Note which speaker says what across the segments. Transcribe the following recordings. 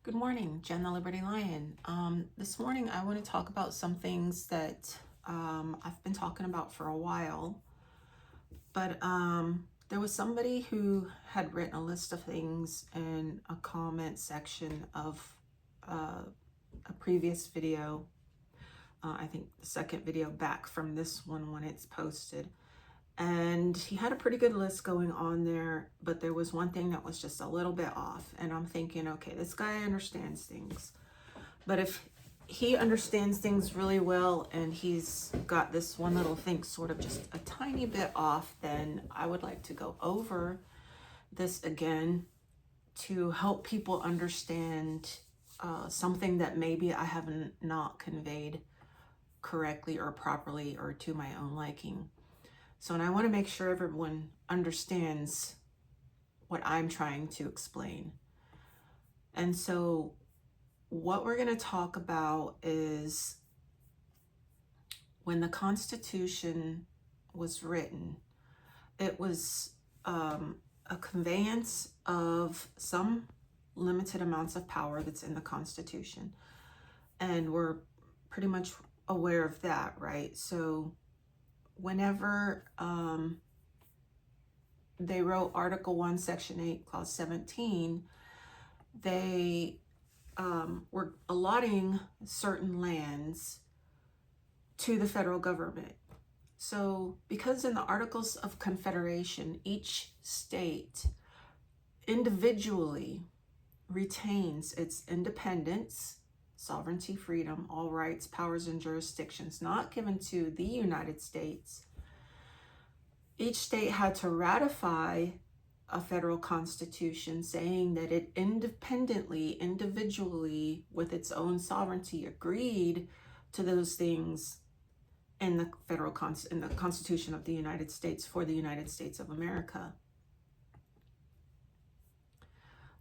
Speaker 1: Good morning, Jen the Liberty Lion. This morning I want to talk about some things that I've been talking about for a while, but there was somebody who had written a list of things in a comment section of a previous video. I think the second video back from this one when it's posted. And he had a pretty good list going on there, but there was one thing that was just a little bit off. And I'm thinking, okay, this guy understands things. But if he understands things really well and he's got this one little thing sort of just a tiny bit off, then I would like to go over this again to help people understand something that maybe I haven't not conveyed correctly or properly or to my own liking. So, and I want to make sure everyone understands what I'm trying to explain. And so what we're going to talk about is when the Constitution was written, it was a conveyance of some limited amounts of power that's in the Constitution. And we're pretty much aware of that, right? So whenever they wrote Article 1, Section 8, Clause 17, they were allotting certain lands to the federal government. So because in the Articles of Confederation, each state individually retains its independence, sovereignty, freedom, all rights, powers, and jurisdictions not given to the United States, each state had to ratify a federal constitution saying that it independently, individually, with its own sovereignty, agreed to those things in the in the Constitution of the United States for the United States of America.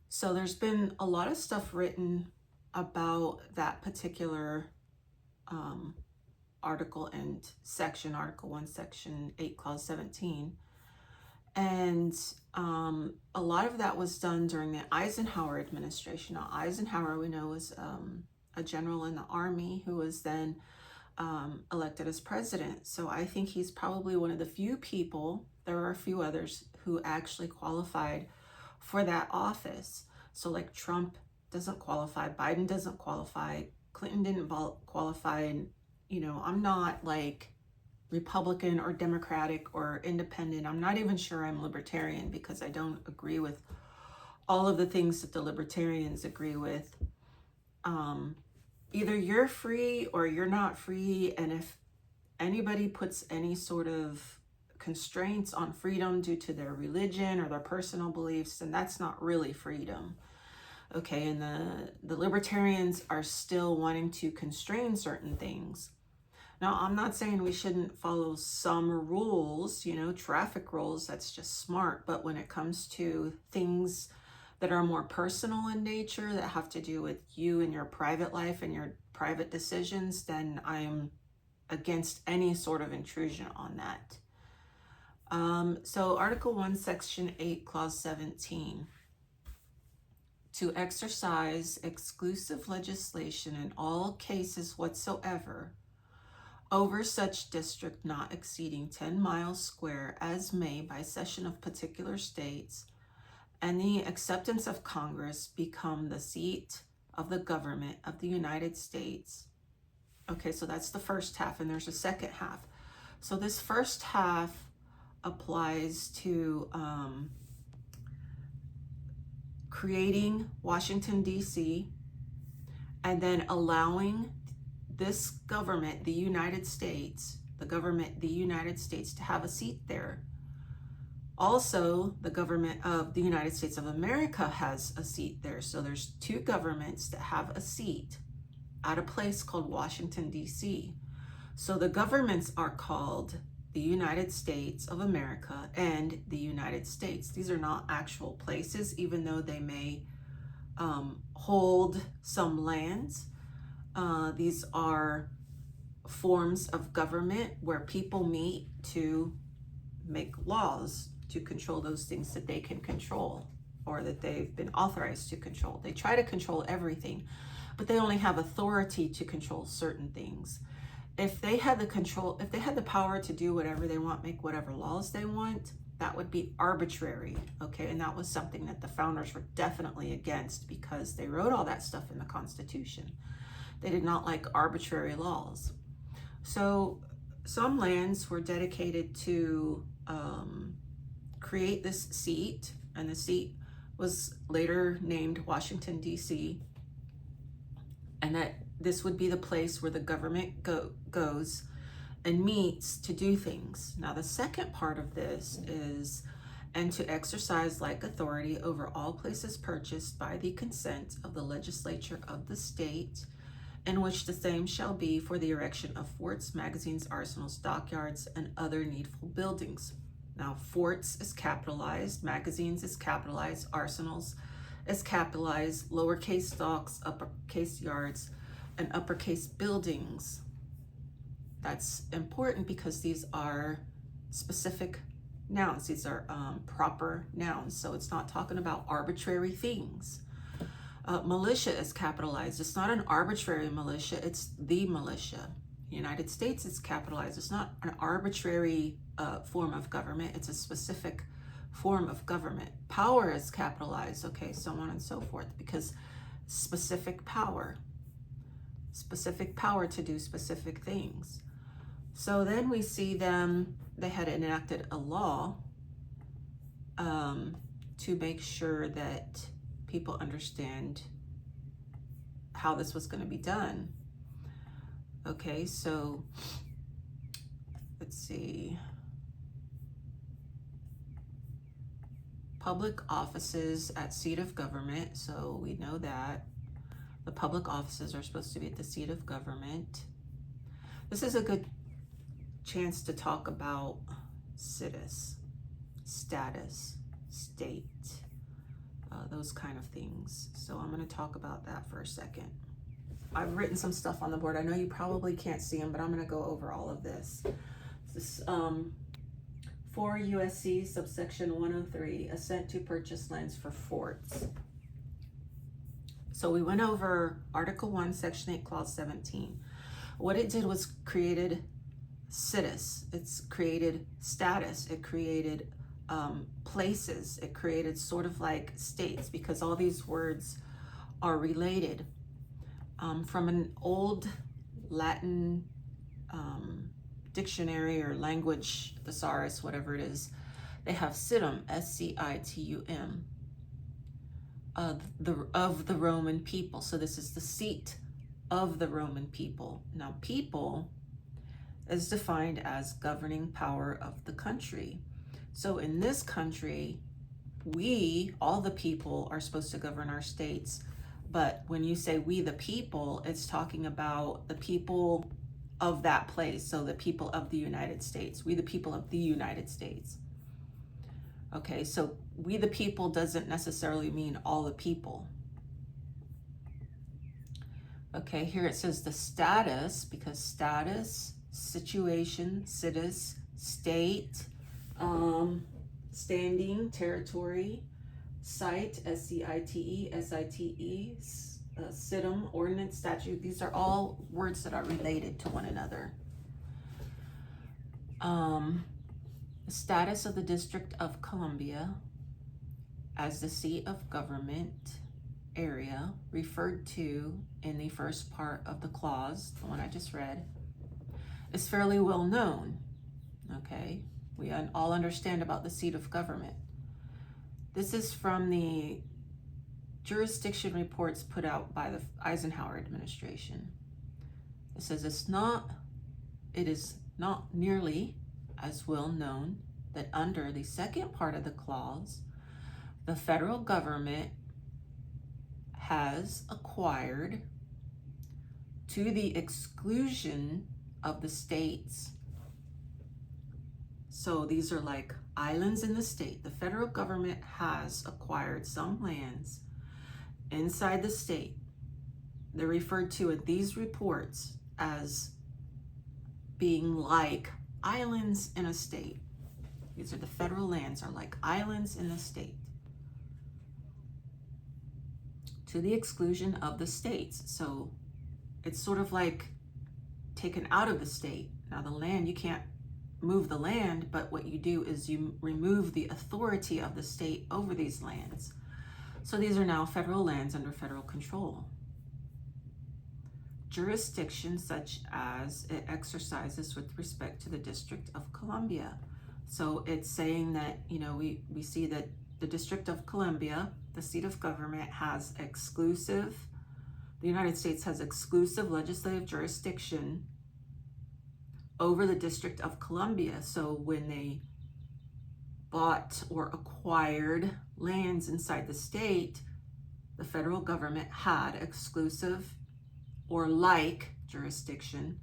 Speaker 1: So there's been a lot of stuff written about that particular article and section, Article 1, Section 8, Clause 17. And a lot of that was done during the Eisenhower administration. Now, Eisenhower, we know, was a general in the Army who was then elected as president. So I think he's probably one of the few people, there are a few others, who actually qualified for that office. So like Trump doesn't qualify, Biden doesn't qualify, Clinton didn't qualify, and I'm not like Republican or Democratic or independent. I'm not even sure I'm libertarian because I don't agree with all of the things that the libertarians agree with. Either you're free or you're not free. And if anybody puts any sort of constraints on freedom due to their religion or their personal beliefs, then that's not really freedom. Okay, and the libertarians are still wanting to constrain certain things. Now, I'm not saying we shouldn't follow some rules, traffic rules, that's just smart. But when it comes to things that are more personal in nature, that have to do with you and your private life and your private decisions, then I'm against any sort of intrusion on that. So Article 1, Section 8, Clause 17. To exercise exclusive legislation in all cases whatsoever over such district not exceeding 10 miles square as may by session of particular states, and the acceptance of Congress become the seat of the government of the United States. Okay, so that's the first half, and there's a second half. So this first half applies to creating Washington, D.C., and then allowing this government, the United States, to have a seat there. Also, the government of the United States of America has a seat there. So there's two governments that have a seat at a place called Washington, D.C. So the governments are called the United States of America and the United States. These are not actual places, even though they may hold some lands. These are forms of government where people meet to make laws to control those things that they can control. or that they've been authorized to control. They try to control everything, but they only have authority to control certain things. If they had the power to do whatever they want, make whatever laws they want, that would be arbitrary, okay? And that was something that the founders were definitely against, because they wrote all that stuff in the Constitution. They did not like arbitrary laws. So some lands were dedicated to create this seat, and the seat was later named Washington, D.C., and that this would be the place where the government goes and meets to do things. Now, the second part of this is, and to exercise like authority over all places purchased by the consent of the legislature of the state, in which the same shall be for the erection of forts, magazines, arsenals, dockyards, and other needful buildings. Now, forts is capitalized, magazines is capitalized, arsenals is capitalized, lowercase docks, uppercase yards, and uppercase buildings. That's important because these are specific nouns. These are proper nouns. So it's not talking about arbitrary things. Militia is capitalized. It's not an arbitrary militia. It's the militia. United States is capitalized. It's not an arbitrary form of government. It's a specific form of government. Power is capitalized. Okay, so on and so forth, because specific power to do specific things. So then we see they had enacted a law to make sure that people understand how this was going to be done. Okay, so let's see. Public offices at seat of government, so we know that. The public offices are supposed to be at the seat of government. This is a good chance to talk about status, state, those kind of things. So I'm going to talk about that for a second. I've written some stuff on the board. I know you probably can't see them, but I'm going to go over all of this. This 4 USC subsection 103, assent to purchase lands for forts. So we went over Article 1, Section 8, Clause 17. What it did was created situs. It's created status. It created places. It created sort of like states, because all these words are related. From an old Latin dictionary or language thesaurus, whatever it is, they have situm, S-C-I-T-U-M, of the Roman people. So this is the seat of the Roman people. Now, people is defined as governing power of the country. So in this country, we, all the people, are supposed to govern our states. But when you say we the people, it's talking about the people of that place. So the people of the United States. We the people of the United States. Okay, so we the people doesn't necessarily mean all the people. Okay, here it says the status, because status, situation, situs, state, standing, territory, site, S-C-I-T-E, S-I-T-E, situm, ordinance, statute. These are all words that are related to one another. The status of the District of Columbia as the seat of government area referred to in the first part of the clause, the one I just read, is fairly well known. Okay, we all understand about the seat of government. This is from the jurisdiction reports put out by the Eisenhower administration. It says it is not nearly as well known that under the second part of the clause, the federal government has acquired, to the exclusion of the states. So these are like islands in the state. The federal government has acquired some lands inside the state. They're referred to in these reports as being like islands in a state. These are the federal lands, are like islands in the state. to the exclusion of the states. So it's sort of like taken out of the state. Now the land, you can't move the land, but what you do is you remove the authority of the state over these lands. So these are now federal lands under federal control. Jurisdiction such as it exercises with respect to the District of Columbia. So it's saying that, you know, we see that the District of Columbia, the seat of government, has exclusive, the United States has exclusive legislative jurisdiction over the District of Columbia. So when they bought or acquired lands inside the state, the federal government had exclusive or like jurisdiction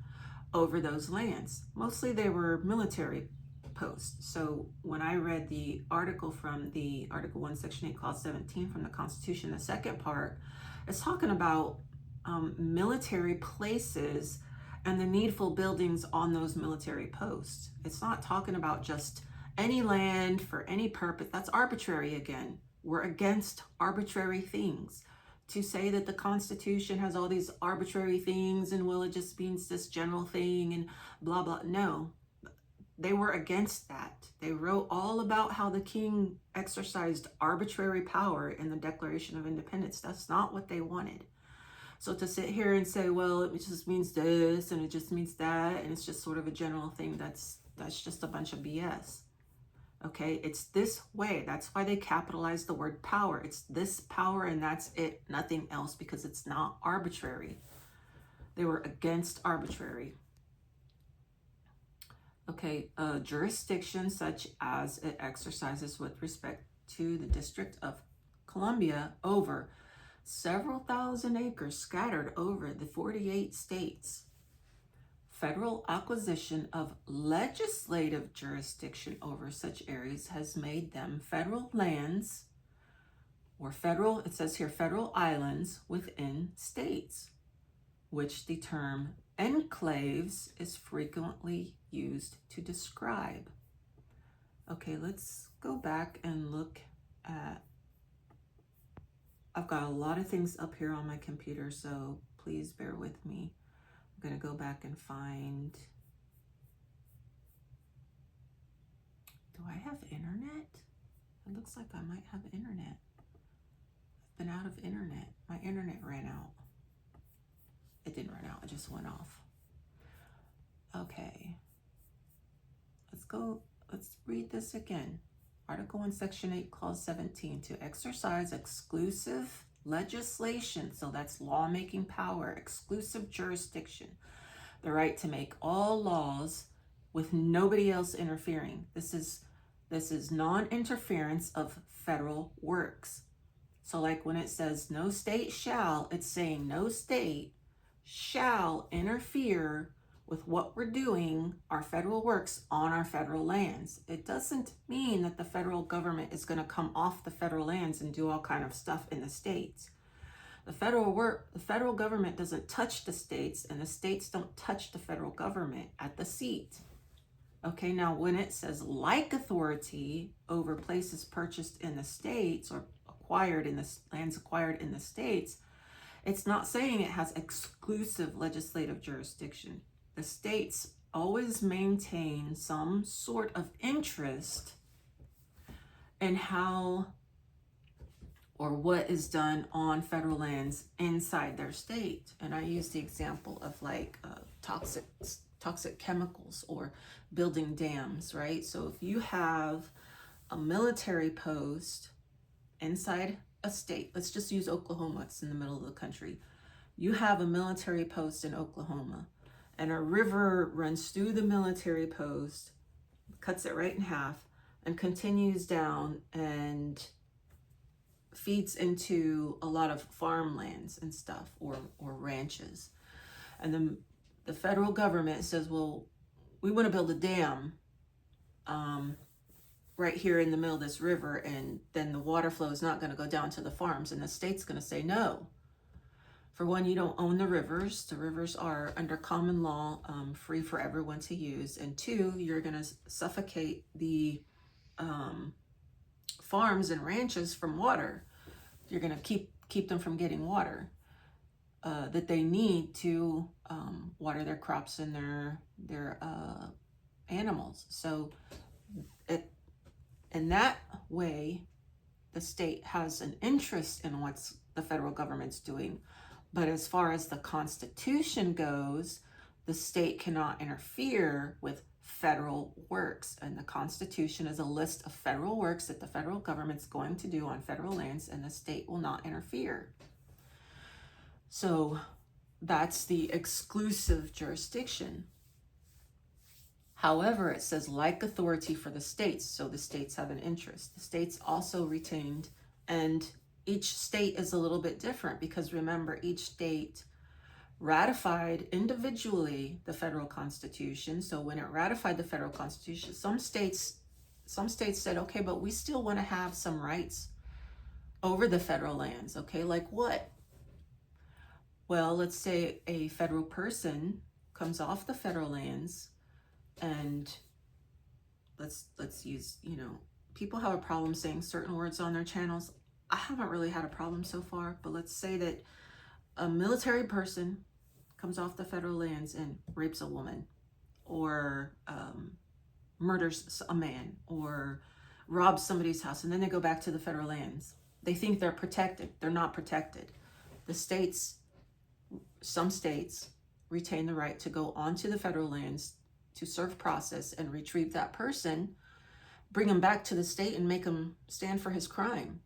Speaker 1: over those lands. Mostly they were military posts. So when I read the article from the Article 1, Section 8, Clause 17 from the Constitution, the second part, it's talking about military places and the needful buildings on those military posts. It's not talking about just any land for any purpose. That's arbitrary again. We're against arbitrary things. To say that the Constitution has all these arbitrary things and, well, it just means this general thing and blah, blah. No, they were against that. They wrote all about how the king exercised arbitrary power in the Declaration of Independence. That's not what they wanted. So to sit here and say, well, it just means this and it just means that, and it's just sort of a general thing, that's just a bunch of BS. Okay, it's this way. That's why they capitalize the word power. It's this power and that's it, nothing else, because it's not arbitrary. They were against arbitrary. Okay, jurisdiction such as it exercises with respect to the District of Columbia over several thousand acres scattered over the 48 states. Federal acquisition of legislative jurisdiction over such areas has made them federal lands, or federal, it says here, federal islands within states, which the term enclaves is frequently used to describe. Okay, let's go back and look at, I've got a lot of things up here on my computer, so please bear with me. I'm going to go back and find, do I have internet? It looks like I might have internet. I've been out of internet. My internet ran out. It didn't run out, it just went off. Okay. Let's read this again. Article 1, Section 8, Clause 17, to exercise exclusive legislation, so that's lawmaking power, exclusive jurisdiction, the right to make all laws with nobody else interfering. This is non-interference of federal works. So like when it says no state shall, it's saying no state shall interfere with what we're doing, our federal works on our federal lands. It doesn't mean that the federal government is going to come off the federal lands and do all kind of stuff in the states. The federal government doesn't touch the states, and the states don't touch the federal government at the seat. Okay, now when it says like authority over places purchased in the states or acquired in the lands acquired in the states, it's not saying it has exclusive legislative jurisdiction. The states always maintain some sort of interest in how or what is done on federal lands inside their state. And I use the example of like toxic chemicals or building dams, right? So if you have a military post inside a state, let's just use Oklahoma, it's in the middle of the country. You have a military post in Oklahoma, and a river runs through the military post, cuts it right in half, and continues down and feeds into a lot of farmlands and stuff, or ranches. And then the federal government says, well, we want to build a dam right here in the middle of this river, and then the water flow is not going to go down to the farms, and the state's going to say no. For one, you don't own the rivers. The rivers are under common law, free for everyone to use. And two, you're going to suffocate the farms and ranches from water. You're going to keep keep them from getting water that they need to water their crops and their animals. So in that way, the state has an interest in what's the federal government's doing. But as far as the Constitution goes, the state cannot interfere with federal works. And the Constitution is a list of federal works that the federal government's going to do on federal lands, and the state will not interfere. So that's the exclusive jurisdiction. However, it says like authority for the states, so the states have an interest. The states also retained, and each state is a little bit different because remember, each state ratified individually the federal constitution. So when it ratified the federal constitution, some states said, okay, but we still want to have some rights over the federal lands. Okay, like what? Well, let's say a federal person comes off the federal lands, and let's use, people have a problem saying certain words on their channels. I haven't really had a problem so far, but let's say that a military person comes off the federal lands and rapes a woman, or murders a man, or robs somebody's house, and then they go back to the federal lands. They think they're protected. They're not protected. Some states retain the right to go onto the federal lands to serve process and retrieve that person, bring him back to the state and make him stand for his crime.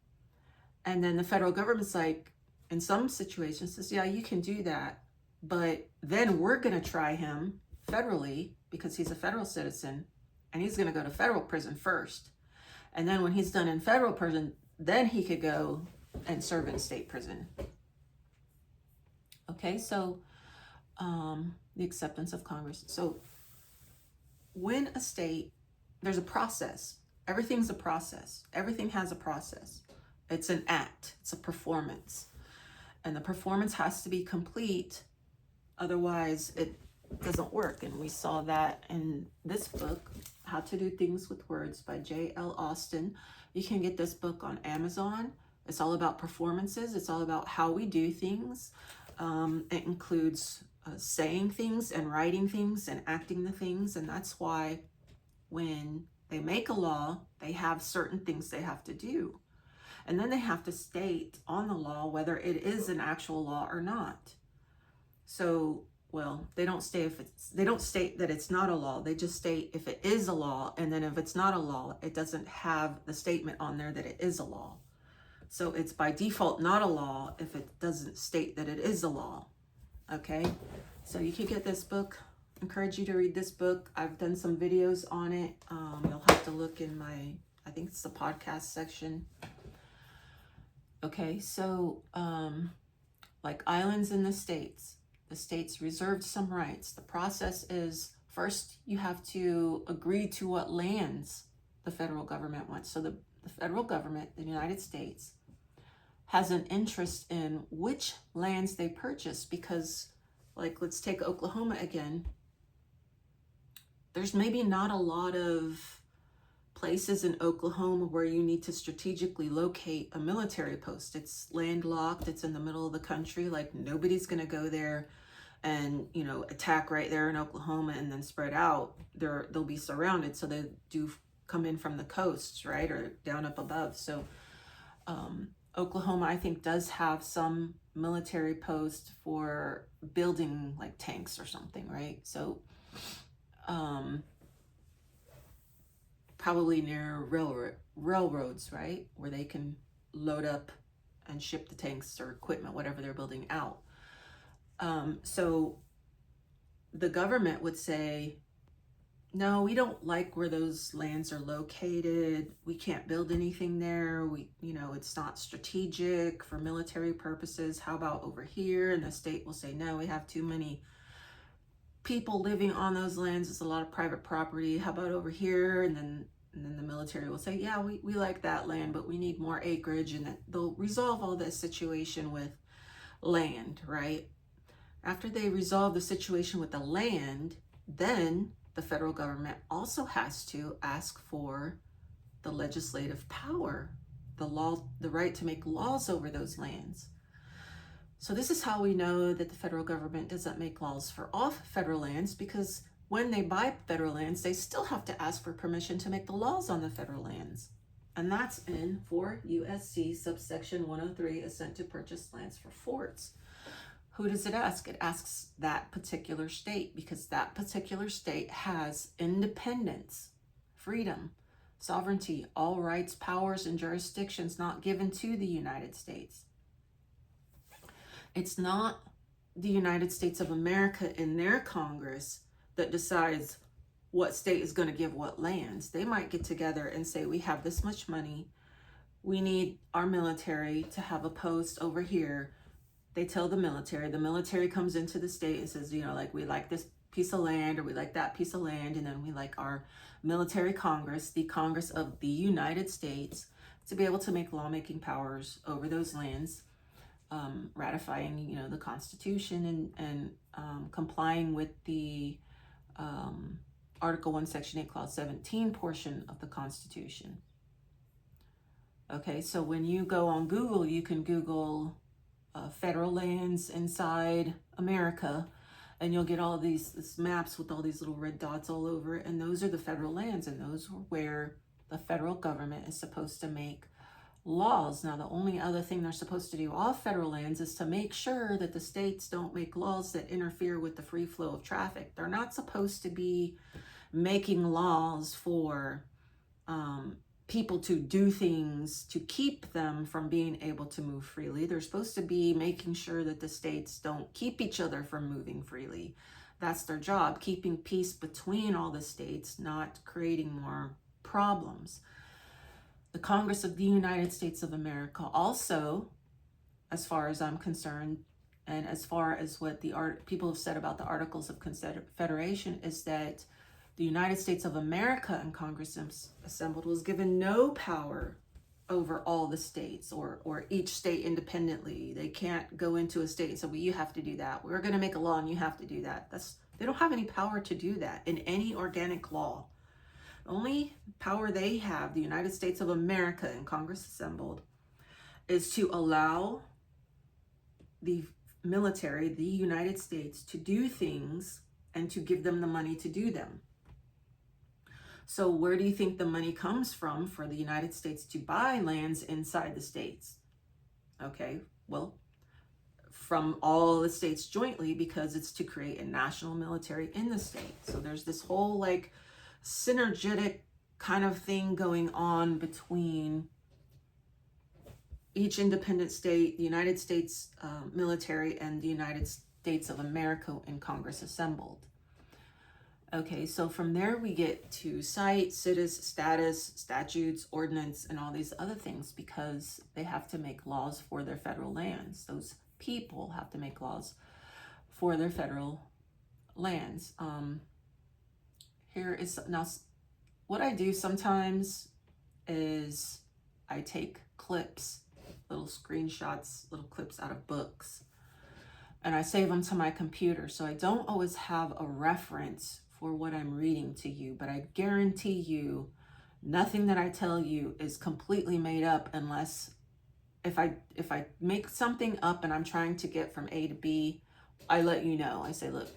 Speaker 1: And then the federal government's like, in some situations, says, yeah, you can do that, but then we're going to try him federally because he's a federal citizen, and he's going to go to federal prison first. And then when he's done in federal prison, then he could go and serve in state prison. Okay, so the acceptance of Congress. So when a state, there's a process. Everything's a process. Everything has a process. It's an act. It's a performance. And the performance has to be complete. Otherwise, it doesn't work. And we saw that in this book, How to Do Things with Words by J.L. Austin. You can get this book on Amazon. It's all about performances. It's all about how we do things. It includes saying things and writing things and acting the things. And that's why when they make a law, they have certain things they have to do. And then they have to state on the law whether it is an actual law or not. So, well, they don't state that it's not a law. They just state if it is a law, and then if it's not a law, it doesn't have the statement on there that it is a law. So it's by default not a law if it doesn't state that it is a law. Okay, so you can get this book. I encourage you to read this book. I've done some videos on it. You'll have to look in I think it's the podcast section. Okay, so like islands in the states reserved some rights. The process is, first you have to agree to what lands the federal government wants. So the federal government, the United States, has an interest in which lands they purchase, because, like, let's take Oklahoma again. There's maybe not a lot of places in Oklahoma where you need to strategically locate a military post. It's landlocked. It's in the middle of the country. Like, nobody's going to go there and, attack right there in Oklahoma and then spread out. They'll be surrounded. So they do come in from the coasts, right? Or down up above. So, Oklahoma, I think, does have some military post for building like tanks or something, right? So, probably near railroads, right? Where they can load up and ship the tanks or equipment, whatever they're building out. So the government would say, no, we don't like where those lands are located. We can't build anything there. It's not strategic for military purposes. How about over here? And the state will say, no, we have too many people living on those lands. It's a lot of private property. How about over here? And then the military will say, yeah, we like that land, but we need more acreage. And they'll resolve all this situation with land, right? After they resolve the situation with the land, then the federal government also has to ask for the legislative power the right to make laws over those lands. So this is how we know that the federal government doesn't make laws for all federal lands, because when they buy federal lands, they still have to ask for permission to make the laws on the federal lands. And that's in 4 USC subsection 103, assent to purchase lands for forts. Who does it ask? It asks that particular state, because that particular state has independence, freedom, sovereignty, all rights, powers, and jurisdictions not given to the United States. It's not the United States of America in their Congress that decides what state is going to give what lands. They might get together and say, we have this much money. We need our military to have a post over here. They tell the military comes into the state and says, like, we like this piece of land, or we like that piece of land. And then we like our military Congress, the Congress of the United States, to be able to make lawmaking powers over those lands, ratifying, the Constitution, and complying with the Article 1, Section 8, Clause 17 portion of the Constitution. Okay, so when you go on Google, you can Google federal lands inside America, and you'll get all of these maps with all these little red dots all over it, and those are the federal lands, and those are where the federal government is supposed to make laws. Now, the only other thing they're supposed to do off federal lands is to make sure that the states don't make laws that interfere with the free flow of traffic. They're not supposed to be making laws for people to do things to keep them from being able to move freely. They're supposed to be making sure that the states don't keep each other from moving freely. That's their job, keeping peace between all the states, not creating more problems. The Congress of the United States of America also, as far as I'm concerned, and as far as what the people have said about the Articles of Confederation, is that the United States of America in Congress assembled was given no power over all the states, or each state independently. They can't go into a state and say, well, you have to do that. We're going to make a law and you have to do that. They don't have any power to do that in any organic law. The only power they have, the United States of America in Congress assembled, is to allow the military, the United States, to do things and to give them the money to do them. So where do you think the money comes from for the United States to buy lands inside the states? Okay, well, from all the states jointly, because it's to create a national military in the state. So there's this whole like synergetic kind of thing going on between each independent state, the United States military, and the United States of America in Congress assembled. Okay, so from there we get to site, status, statutes, ordinance, and all these other things, because they have to make laws for their federal lands. Those people have to make laws for their federal lands. Here is, now what I do sometimes is I take clips, little screenshots, little clips out of books, and I save them to my computer. So I don't always have a reference for what I'm reading to you, but I guarantee you nothing that I tell you is completely made up, unless if I make something up and I'm trying to get from A to B, I let you know. I say, look,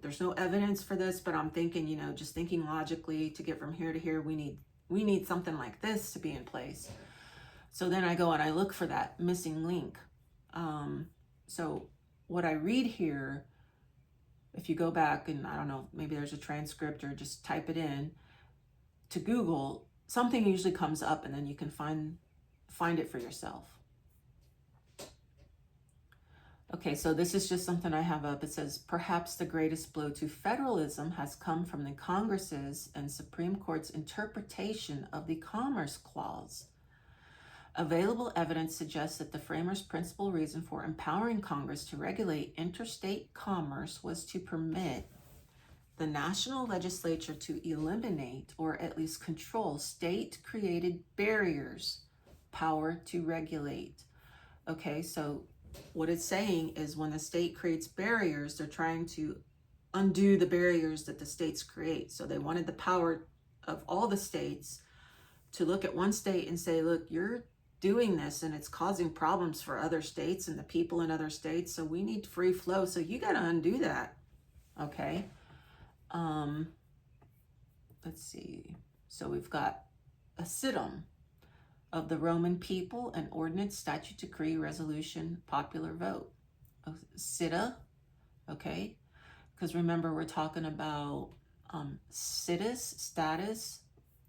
Speaker 1: there's no evidence for this, but I'm thinking, just thinking logically, to get from here to here, we need something like this to be in place. So then I go and I look for that missing link. So what I read here, if you go back and I don't know, maybe there's a transcript, or just type it in to Google, something usually comes up, and then you can find it for yourself. Okay, so this is just something I have up. It says, perhaps the greatest blow to federalism has come from the Congress's and Supreme Court's interpretation of the Commerce Clause. Available evidence suggests that the framers' principal reason for empowering Congress to regulate interstate commerce was to permit the national legislature to eliminate, or at least control, state-created barriers, power to regulate. Okay, so what it's saying is, when the state creates barriers, they're trying to undo the barriers that the states create. So they wanted the power of all the states to look at one state and say, look, you're doing this, and it's causing problems for other states and the people in other states. So we need free flow. So you got to undo that. Okay. Let's see. So we've got a situm of the Roman people, an ordinance, statute, decree, resolution, popular vote. Sitta, okay? Because remember, we're talking about situs, status.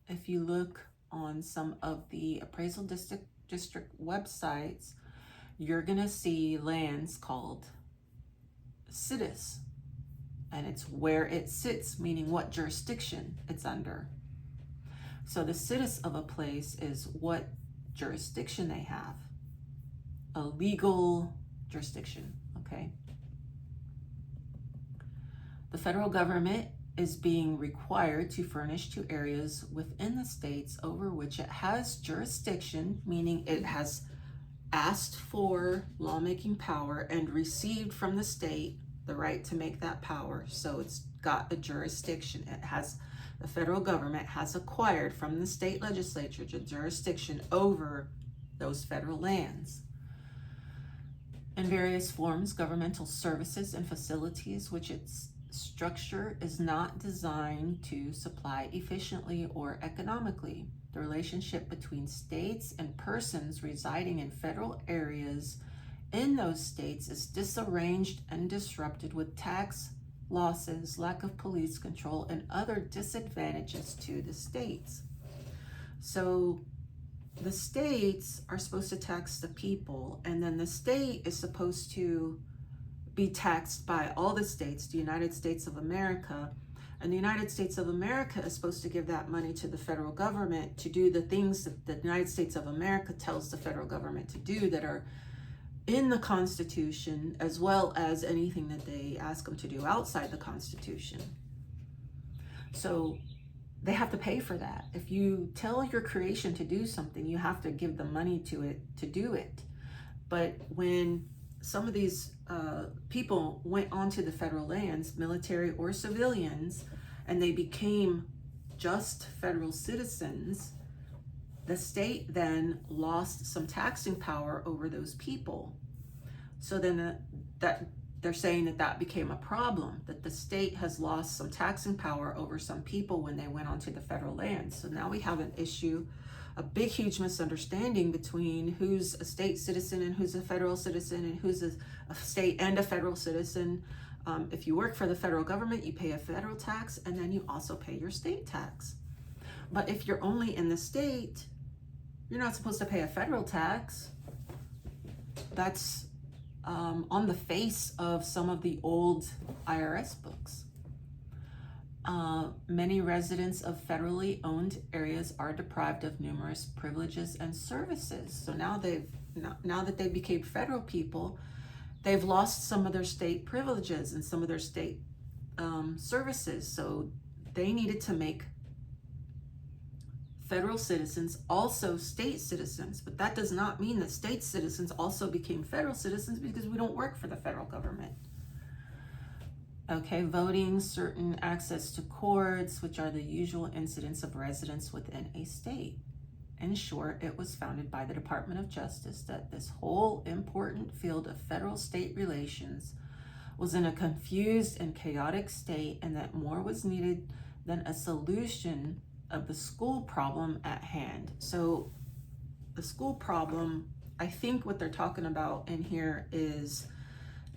Speaker 1: If you look on some of the appraisal district websites, you're gonna see lands called situs, and it's where it sits, meaning what jurisdiction it's under. So the situs of a place is what jurisdiction they have, a legal jurisdiction, okay? The federal government is being required to furnish to areas within the states over which it has jurisdiction, meaning it has asked for lawmaking power and received from the state the right to make that power. So it's got a jurisdiction. The federal government has acquired from the state legislature the jurisdiction over those federal lands. In various forms, governmental services and facilities which its structure is not designed to supply efficiently or economically. The relationship between states and persons residing in federal areas in those states is disarranged and disrupted with tax losses, lack of police control, and other disadvantages to the states. So the states are supposed to tax the people, and then the state is supposed to be taxed by all the states, the United States of America. And the United States of America is supposed to give that money to the federal government to do the things that the United States of America tells the federal government to do that are in the Constitution, as well as anything that they ask them to do outside the Constitution. So they have to pay for that. If you tell your creation to do something, you have to give the money to it to do it. But when some of these people went onto the federal lands, military or civilians, and they became just federal citizens, the state then lost some taxing power over those people. So then that they're saying that became a problem, that the state has lost some taxing power over some people when they went onto the federal land. So now we have an issue, a big, huge misunderstanding between who's a state citizen and who's a federal citizen and who's a state and a federal citizen. If you work for the federal government, you pay a federal tax, and then you also pay your state tax. But if you're only in the state, you're not supposed to pay a federal tax. That's on the face of some of the old IRS books. Many residents of federally owned areas are deprived of numerous privileges and services. So now that they became federal people, they've lost some of their state privileges and some of their state services. So they needed to make federal citizens also state citizens, but that does not mean that state citizens also became federal citizens, because we don't work for the federal government. Okay, voting, certain access to courts, which are the usual incidents of residents within a state. In short, it was founded by the Department of Justice that this whole important field of federal-state relations was in a confused and chaotic state, and that more was needed than a solution of the school problem at hand. So the school problem, I think what they're talking about in here is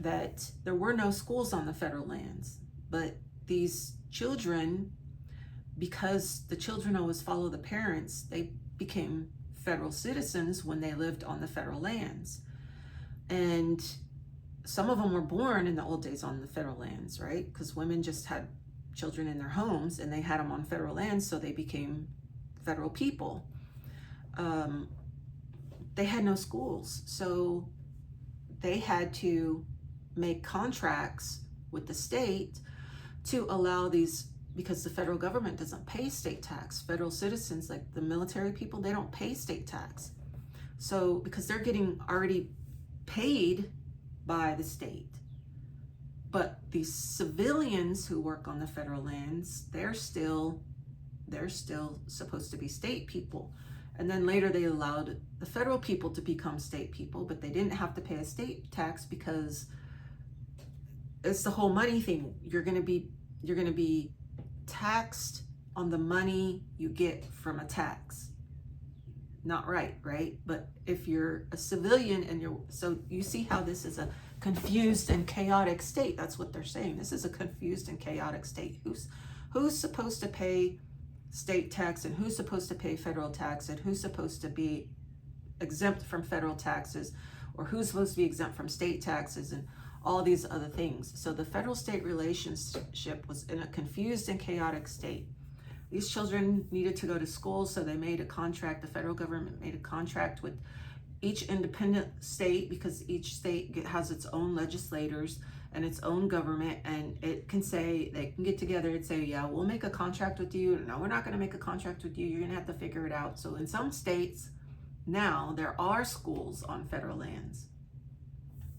Speaker 1: that there were no schools on the federal lands, but these children, because the children always follow the parents, they became federal citizens when they lived on the federal lands. And some of them were born in the old days on the federal lands, right? Because women just had children in their homes and they had them on federal lands, so they became federal people. They had no schools, so they had to make contracts with the state to allow these, because the federal government doesn't pay state tax. Federal citizens, like the military people, they don't pay state tax. So because they're getting already paid by the state. But these civilians who work on the federal lands, they're still supposed to be state people. And then later they allowed the federal people to become state people, but they didn't have to pay a state tax because it's the whole money thing. You're going to be taxed on the money you get from a tax. Not right? But if you're a civilian and so you see how this is a confused and chaotic state. That's what they're saying. This is a confused and chaotic state. Who's supposed to pay state tax and who's supposed to pay federal tax and who's supposed to be exempt from federal taxes, or who's supposed to be exempt from state taxes, and all these other things. So the federal-state relationship was in a confused and chaotic state. These children needed to go to school, so they made a contract. The federal government made a contract with each independent state, because each state has its own legislators and its own government, and it can say, they can get together and say, yeah, we'll make a contract with you. No, we're not going to make a contract with you. You're going to have to figure it out. So in some states now, there are schools on federal lands.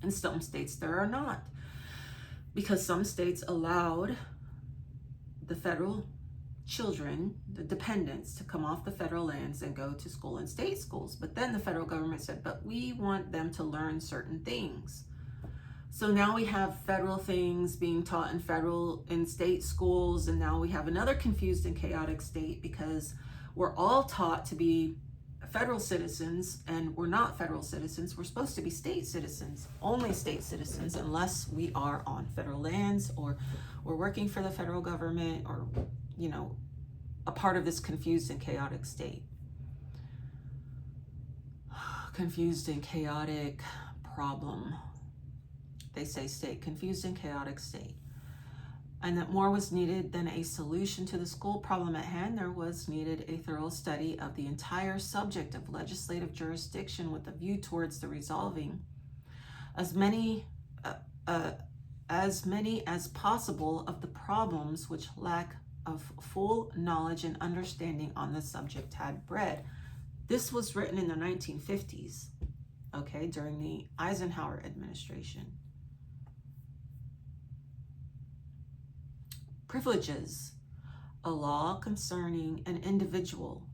Speaker 1: In some states there are not, because some states allowed the federal children, the dependents, to come off the federal lands and go to school in state schools. But then the federal government said, but we want them to learn certain things. So now we have federal things being taught in state schools, and now we have another confused and chaotic state, because we're all taught to be federal citizens, and we're not federal citizens. We're supposed to be state citizens, only state citizens, unless we are on federal lands or we're working for the federal government, or a part of this confused and chaotic state. Confused and chaotic problem. They say state, confused and chaotic state. And that more was needed than a solution to the school problem at hand. There was needed a thorough study of the entire subject of legislative jurisdiction, with a view towards the resolving as many as possible of the problems which lack of full knowledge and understanding on the subject had bred. This was written in the 1950s, okay, during the Eisenhower administration. Privileges, a law concerning an individual.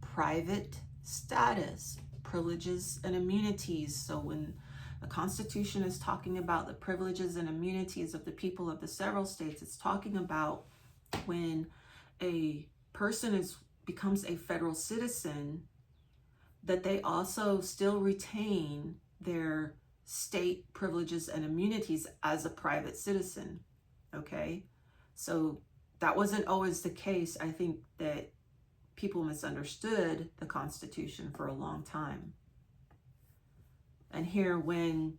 Speaker 1: Private status, privileges and immunities. So when the Constitution is talking about the privileges and immunities of the people of the several states, it's talking about when a person becomes a federal citizen, that they also still retain their state privileges and immunities as a private citizen, okay? So that wasn't always the case. I think that people misunderstood the Constitution for a long time. And here, when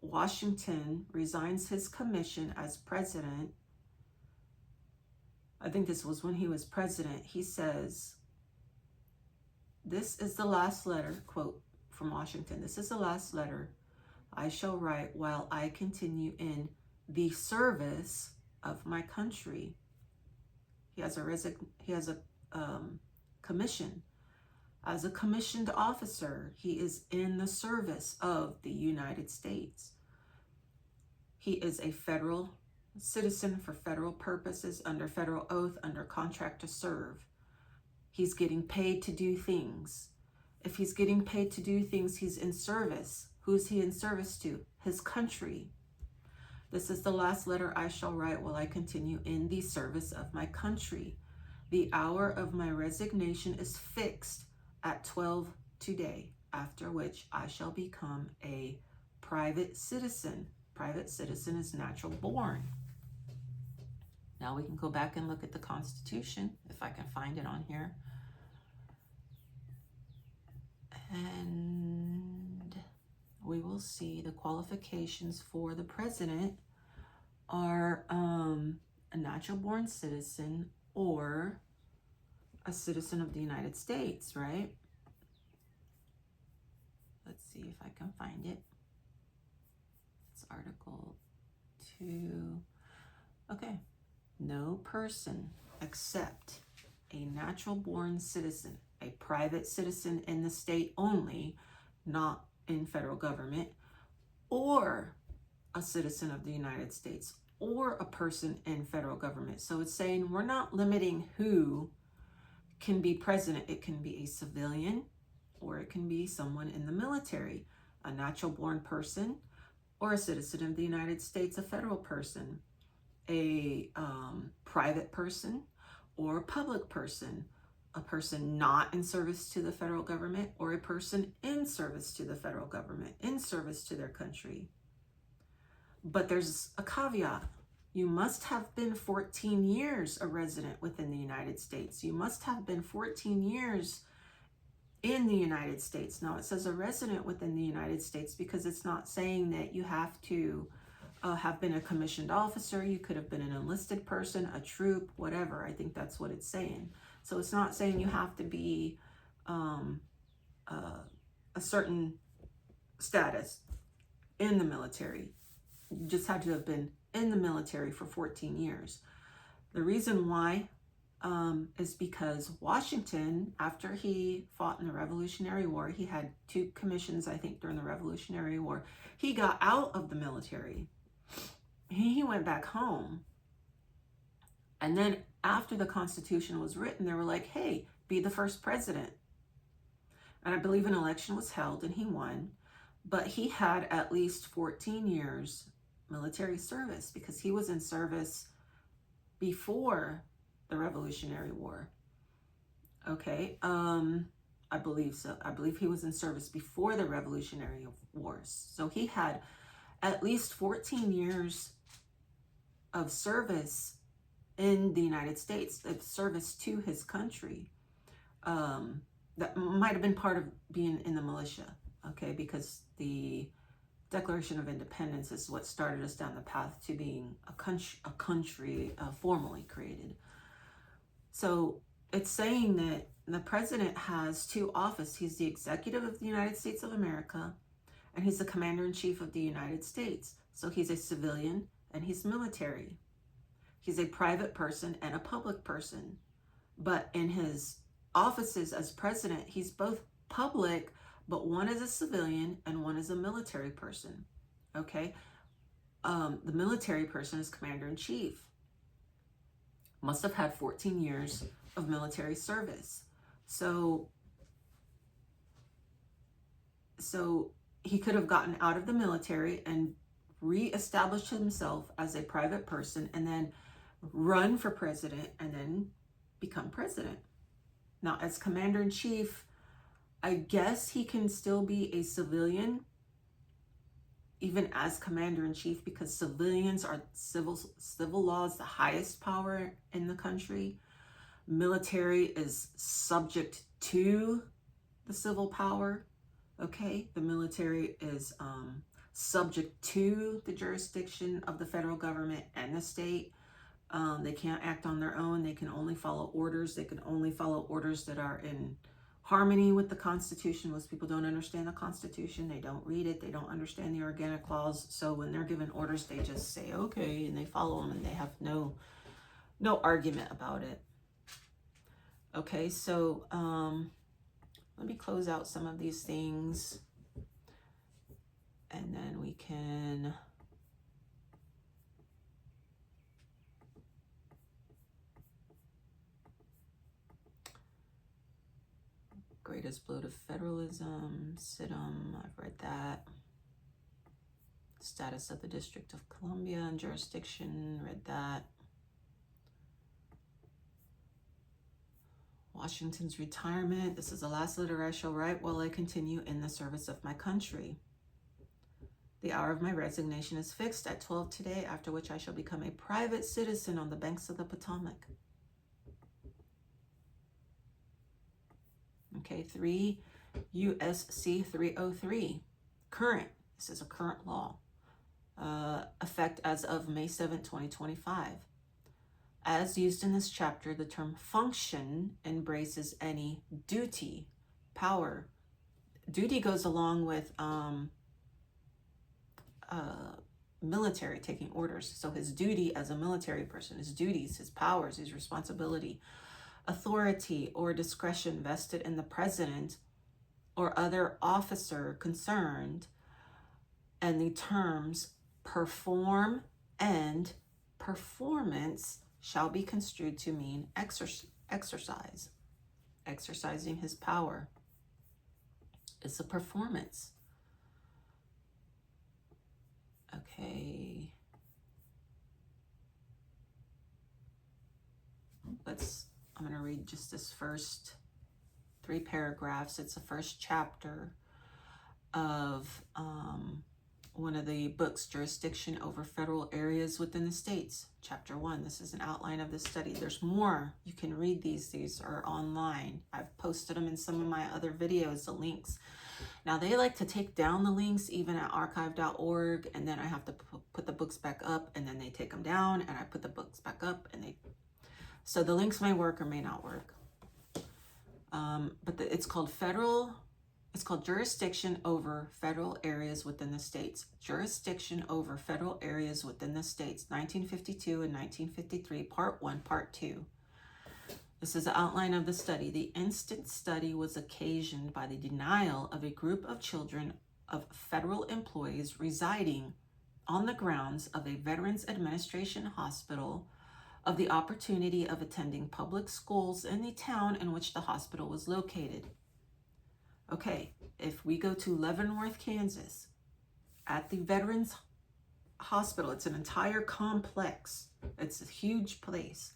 Speaker 1: Washington resigns his commission as president, I think this was when he was president, he says, this is the last letter, quote from Washington, this is the last letter I shall write while I continue in the service of my country. He has a commission. As a commissioned officer, he is in the service of the United States. He is a federal citizen for federal purposes, under federal oath, under contract to serve. He's getting paid to do things. If he's getting paid to do things, he's in service. Who's he in service to? His country. This is the last letter I shall write while I continue in the service of my country. The hour of my resignation is fixed at 12 today, after which I shall become a private citizen. Private citizen is natural born. Now we can go back and look at the Constitution, if I can find it on here. And we will see the qualifications for the president are a natural born citizen or a citizen of the United States, right? Let's see if I can find it. It's Article 2. Okay. No person except a natural born citizen, a private citizen in the state only, not in federal government, or a citizen of the United States, or a person in federal government. So it's saying we're not limiting who can be president. It can be a civilian, or it can be someone in the military, a natural born person, or a citizen of the United States, a federal person, a private person, or a public person, a person not in service to the federal government, or a person in service to the federal government, in service to their country. But there's a caveat. You must have been 14 years a resident within the United States. You must have been 14 years in the United States. Now it says a resident within the United States because it's not saying that you have to have been a commissioned officer. You could have been an enlisted person, a troop, whatever. I think that's what it's saying. So it's not saying you have to be a certain status in the military. You just had to have been in the military for 14 years. The reason why is because Washington, after he fought in the Revolutionary War, he had 2 commissions, I think, during the Revolutionary War. He got out of the military. He went back home. And then after the Constitution was written, they were like, hey, be the first president. And I believe an election was held and he won. But he had at least 14 years military service because he was in service before the Revolutionary War. Okay, I believe so. I believe he was in service before the Revolutionary Wars. So he had at least 14 years of service in the United States, of service to his country. That might have been part of being in the militia, okay, because the Declaration of Independence is what started us down the path to being a country formally created. So it's saying that the president has 2 offices. He's the executive of the United States of America, and he's the commander-in-chief of the United States. So he's a civilian and he's military. He's a private person and a public person. But in his offices as president, he's both public, but one is a civilian and one is a military person. Okay, the military person is commander-in-chief. Must have had 14 years of military service. So he could have gotten out of the military and reestablished himself as a private person and then run for president and then become president. Now, as commander-in-chief, I guess he can still be a civilian even as commander-in-chief, because civilians are civil law is the highest power in the country. Military is subject to the civil power. Okay, the military is subject to the jurisdiction of the federal government and the state. They can't act on their own. They can only follow orders. They can only follow orders that are in harmony with the Constitution. Most people don't understand the Constitution. They don't read it. They don't understand the organic laws. So when they're given orders, they just say, okay, and they follow them, and they have no argument about it. Okay, so let me close out some of these things, and then we can greatest blow to federalism, SITM, I've read that. Status of the District of Columbia and jurisdiction, read that. Washington's retirement, this is the last letter I shall write while I continue in the service of my country. The hour of my resignation is fixed at 12 today, after which I shall become a private citizen on the banks of the Potomac. Okay, 3 USC 303, current. This is a current law. Effect as of May 7, 2025. As used in this chapter, the term function embraces any duty, power. Duty goes along with military, taking orders. So his duty as a military person, his duties, his powers, his responsibility, authority or discretion vested in the president or other officer concerned, and the terms perform and performance shall be construed to mean exercise. exercising his power. It's a performance. Okay. I'm going to read just this first 3 paragraphs. It's the first chapter of one of the books, Jurisdiction Over Federal Areas Within the States, Chapter 1. This is an outline of the study. There's more. You can read these. These are online. I've posted them in some of my other videos, the links. Now, they like to take down the links even at archive.org, and then I have to put the books back up, and then they take them down, and I put the books back up, and so the links may work or may not work. But it's called Jurisdiction Over Federal Areas Within the States. Jurisdiction Over Federal Areas Within the States, 1952 and 1953, Part 1, Part 2. This is the outline of the study. The instant study was occasioned by the denial of a group of children of federal employees residing on the grounds of a Veterans Administration hospital of the opportunity of attending public schools in the town in which the hospital was located. Okay, if we go to Leavenworth, Kansas, at the Veterans Hospital, it's an entire complex. It's a huge place.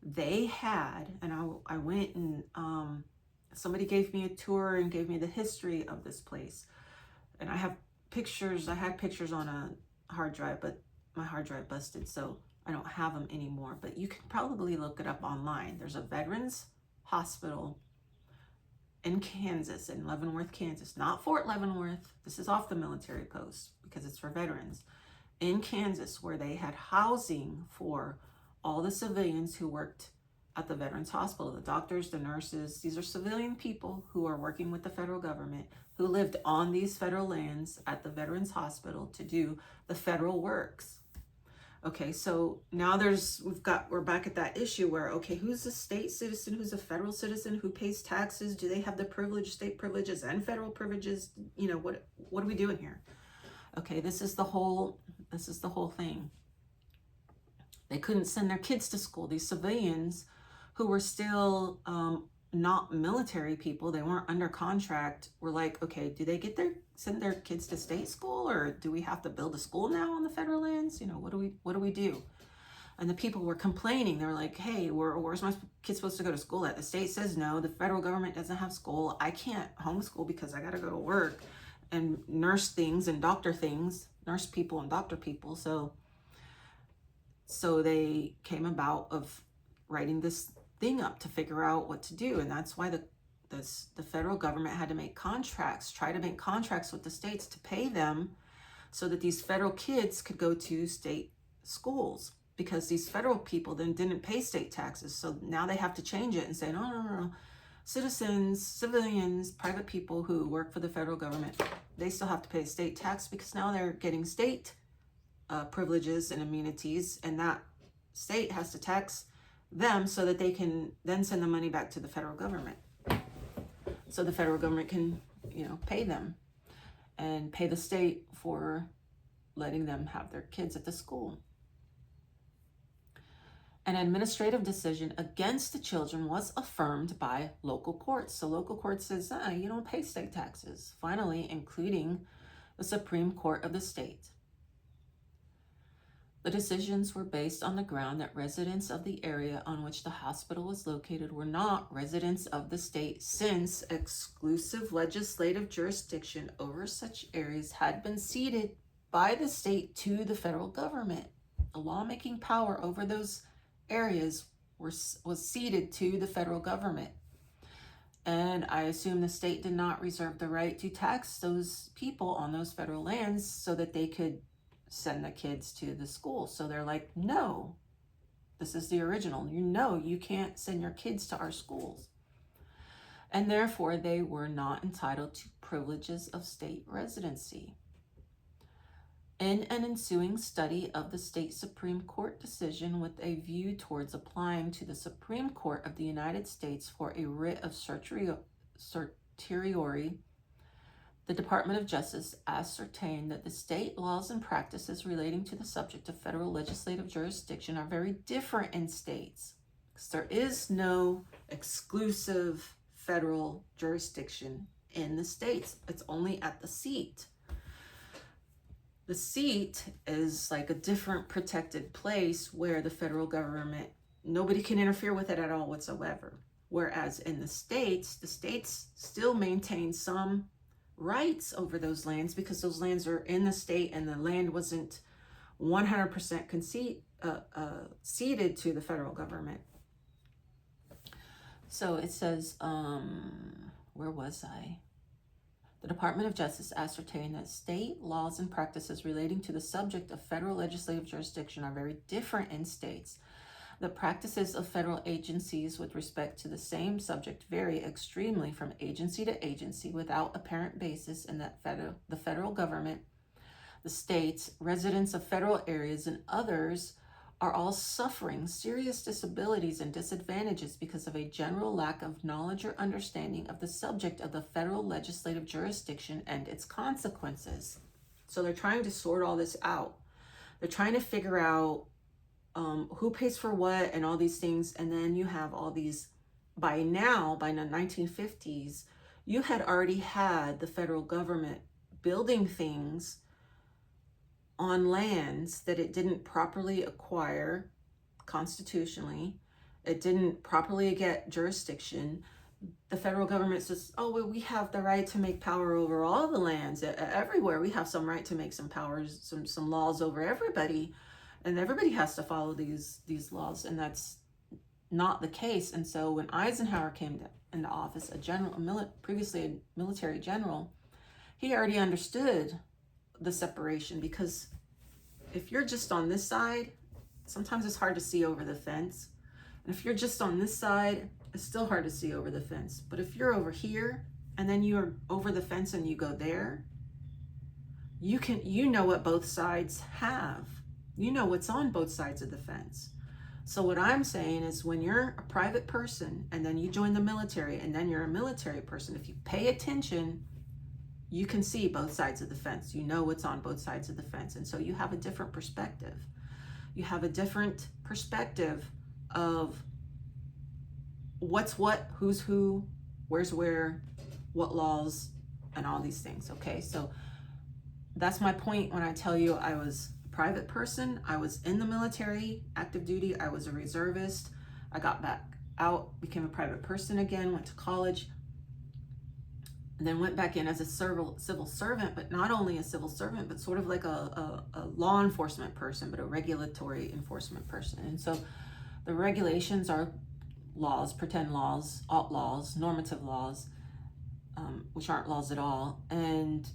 Speaker 1: They had, and I went and somebody gave me a tour and gave me the history of this place. And I have pictures. I had pictures on a hard drive, but my hard drive busted, so I don't have them anymore. But you can probably look it up online. There's a Veterans Hospital in Kansas, in Leavenworth, Kansas, not Fort Leavenworth. This is off the military post because it's for veterans. In Kansas, where they had housing for all the civilians who worked at the Veterans Hospital, the doctors, the nurses. These are civilian people who are working with the federal government, who lived on these federal lands at the Veterans Hospital to do the federal works. Okay, so now we're back at that issue where, okay, who's a state citizen, who's a federal citizen, who pays taxes? Do they have the state privileges and federal privileges? You know, what are we doing here? Okay, this is the whole thing. They couldn't send their kids to school. These civilians who were still not military people, they weren't under contract, were like, okay, do they send their kids to state school, or do we have to build a school now on the federal lands? You know, what do we do? And the people were complaining. They were like, hey, where's my kid supposed to go to school at? The state says no. The federal government doesn't have school. I can't homeschool because I got to go to work and nurse things and doctor things, nurse people and doctor people. So they came about of writing this thing up to figure out what to do. And that's why the federal government had to try to make contracts with the states to pay them so that these federal kids could go to state schools, because these federal people then didn't pay state taxes. So now they have to change it and say, no. Citizens, civilians, private people who work for the federal government, they still have to pay state tax, because now they're getting state privileges and immunities, and that state has to tax them so that they can then send the money back to the federal government. So the federal government can, pay them and pay the state for letting them have their kids at the school. An administrative decision against the children was affirmed by local courts. So local court says, you don't pay state taxes, finally, including the Supreme Court of the state. The decisions were based on the ground that residents of the area on which the hospital was located were not residents of the state, since exclusive legislative jurisdiction over such areas had been ceded by the state to the federal government. The lawmaking power over those areas was ceded to the federal government. And I assume the state did not reserve the right to tax those people on those federal lands so that they could send the kids to the school. So they're like, no, this is the original. You can't send your kids to our schools. And therefore, they were not entitled to privileges of state residency. In an ensuing study of the state Supreme Court decision with a view towards applying to the Supreme Court of the United States for a writ of certiorari, the Department of Justice ascertained that the state laws and practices relating to the subject of federal legislative jurisdiction are very different in states, because there is no exclusive federal jurisdiction in the states. It's only at the seat. The seat is like a different protected place where the federal government, nobody can interfere with it at all whatsoever. Whereas in the states still maintain some rights over those lands because those lands are in the state and the land wasn't 100% ceded to the federal government. So it says, where was I? The Department of Justice ascertained that state laws and practices relating to the subject of federal legislative jurisdiction are very different in states. The practices of federal agencies with respect to the same subject vary extremely from agency to agency without apparent basis, and that the federal government, the states, residents of federal areas, and others are all suffering serious disabilities and disadvantages because of a general lack of knowledge or understanding of the subject of the federal legislative jurisdiction and its consequences. So they're trying to sort all this out. They're trying to figure out who pays for what and all these things. And then you have all these, by the 1950s, you had already had the federal government building things on lands that it didn't properly acquire constitutionally. It didn't properly get jurisdiction. The federal government says, oh, well, we have the right to make power over all the lands everywhere. We have some right to make some powers, some laws over everybody, and everybody has to follow these laws, and that's not the case. And so when Eisenhower came into office, previously a military general, he already understood the separation, because if you're just on this side, sometimes it's hard to see over the fence. And if you're just on this side, it's still hard to see over the fence. But if you're over here and then you're over the fence and you go there, you know what both sides have. You know what's on both sides of the fence. So what I'm saying is, when you're a private person and then you join the military and then you're a military person, if you pay attention, you can see both sides of the fence. You know what's on both sides of the fence. And so you have a different perspective. You have a different perspective of what's what, who's who, where's where, what laws, and all these things. Okay, so that's my point when I tell you I was a private person. I was in the military, active duty. I was a reservist. I got back out, became a private person again, went to college, and then went back in as a civil servant, but not only a civil servant, but sort of like a law enforcement person, but a regulatory enforcement person. And so the regulations are laws, pretend laws, alt laws, normative laws, which aren't laws at all. And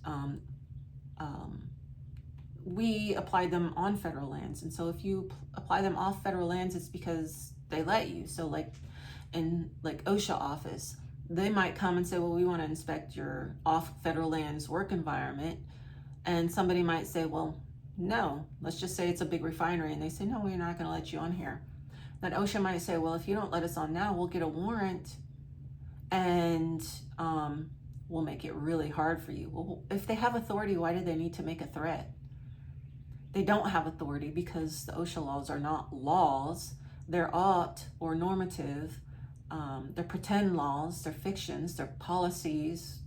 Speaker 1: we apply them on federal lands. And so if you apply them off federal lands, it's because they let you. So like in OSHA office, they might come and say, well, we want to inspect your off federal lands work environment. And somebody might say, well, no, let's just say it's a big refinery. And they say, no, we're not going to let you on here. Then OSHA might say, well, if you don't let us on now, we'll get a warrant and we'll make it really hard for you. Well, if they have authority, why do they need to make a threat? They don't have authority because the OSHA laws are not laws. They're alt or normative. They're pretend laws, they're fictions, they're policies,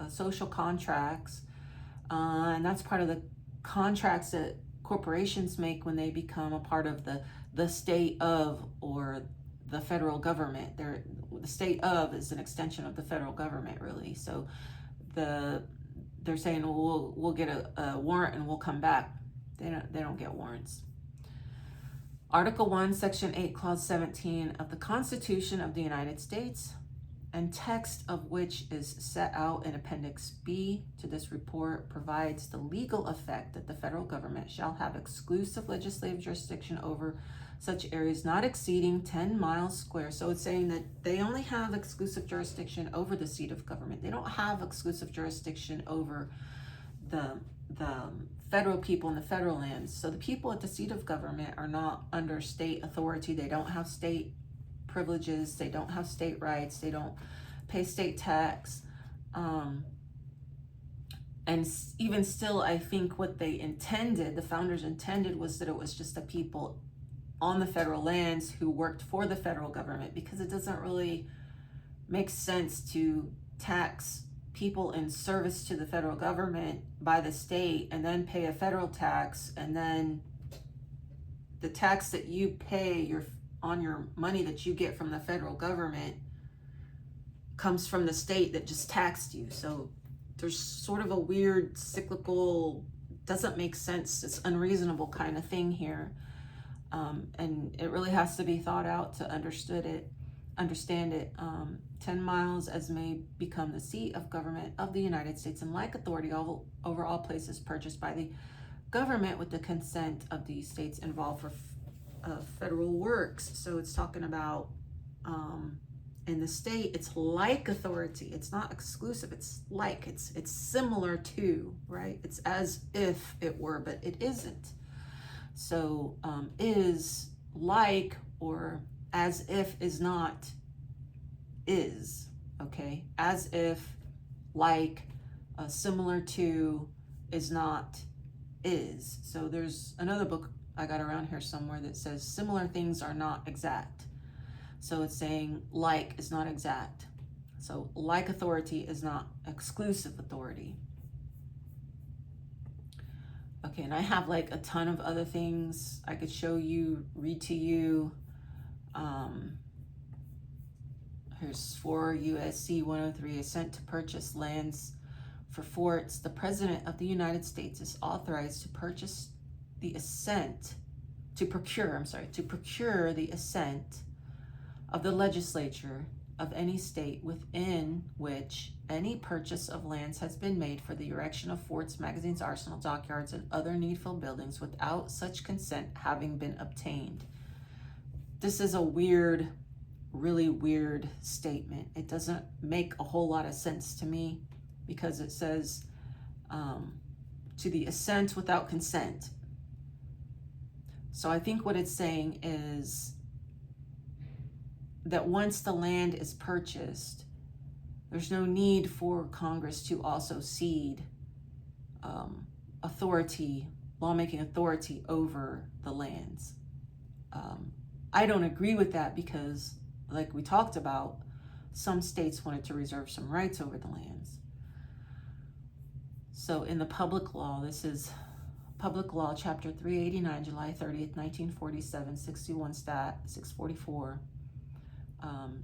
Speaker 1: social contracts, and that's part of the contracts that corporations make when they become a part of the state of or the federal government. The state of is an extension of the federal government, really. So they're saying, well, we'll get a warrant and we'll come back. They don't get warrants. Article 1, Section 8, Clause 17 of the Constitution of the United States, and text of which is set out in Appendix B to this report, provides the legal effect that the federal government shall have exclusive legislative jurisdiction over such areas not exceeding 10 miles square. So it's saying that they only have exclusive jurisdiction over the seat of government. They don't have exclusive jurisdiction over the federal people in the federal lands. So the people at the seat of government are not under state authority. They don't have state privileges. They don't have state rights. They don't pay state tax. And even still, I think what they intended, the founders intended, was that it was just the people on the federal lands who worked for the federal government, because it doesn't really make sense to tax people in service to the federal government by the state and then pay a federal tax, and then the tax that you pay on your money that you get from the federal government comes from the state that just taxed you. So there's sort of a weird cyclical, doesn't make sense, it's unreasonable kind of thing here. And it really has to be thought out to understand it. 10 miles as may become the seat of government of the United States, and like authority over all places purchased by the government with the consent of the states involved for federal works. So it's talking about in the state, it's like authority. It's not exclusive. It's like, it's similar to, right? It's as if it were, but it isn't. So is like, or as if is not is, okay? As if, like, similar to is not is. So there's another book I got around here somewhere that says similar things are not exact. So it's saying like is not exact. So like authority is not exclusive authority. Okay, and I have like a ton of other things I could show you, read to you. Here's 4 USC 103, assent to purchase lands for forts. The President of the United States is authorized to purchase the assent, to procure the assent of the legislature of any state within which any purchase of lands has been made for the erection of forts, magazines, arsenal, dockyards, and other needful buildings without such consent having been obtained. This is a weird, really weird statement. It doesn't make a whole lot of sense to me, because it says to the assent without consent. So I think what it's saying is that once the land is purchased, there's no need for Congress to also cede authority, lawmaking authority over the lands. I don't agree with that, because like we talked about, some states wanted to reserve some rights over the lands. So in the public law, this is Public Law, Chapter 389, July 30th, 1947, 61 Stat 644,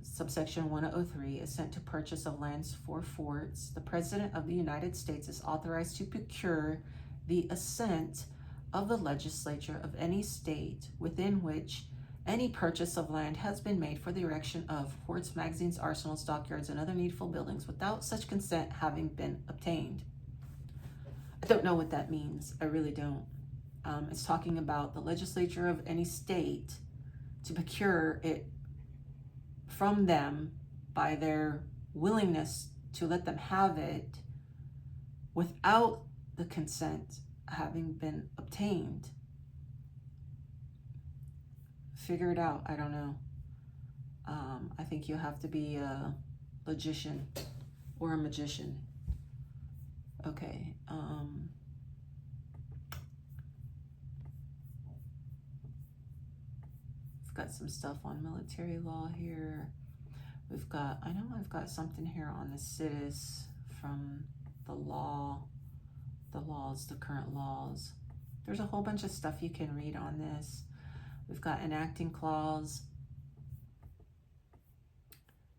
Speaker 1: subsection 103, assent to purchase of lands for forts. The President of the United States is authorized to procure the assent of the legislature of any state within which any purchase of land has been made for the erection of forts, magazines, arsenals, dockyards, and other needful buildings without such consent having been obtained. I don't know what that means. I really don't. It's talking about the legislature of any state to procure it from them by their willingness to let them have it without the consent having been obtained. Figure it out. I don't know. I think you have to be a logician or a magician. Okay. I've got some stuff on military law here. We've got, I know I've got something here on the CITES from the laws, the current laws. There's a whole bunch of stuff you can read on this. We've got enacting clause,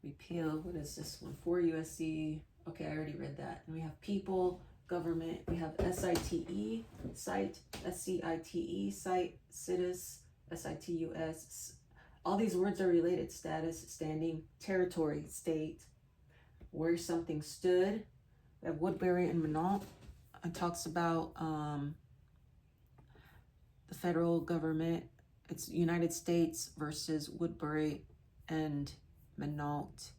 Speaker 1: repeal, what is this one? 4 USC, okay, I already read that. And we have people, government, we have SITE, site, SCITE, site, CITES, SITUS. All these words are related: status, standing, territory, state, where something stood. We have Woodbury and Minot. It talks about the federal government. It's United States versus Woodbury and Minot.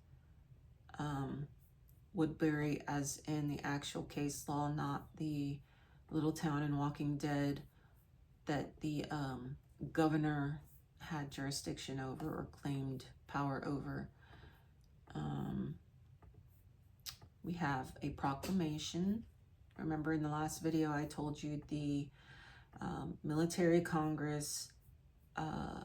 Speaker 1: Woodbury as in the actual case law, not the little town in Walking Dead that the governor had jurisdiction over or claimed power over. We have a proclamation. Remember in the last video I told you the military Congress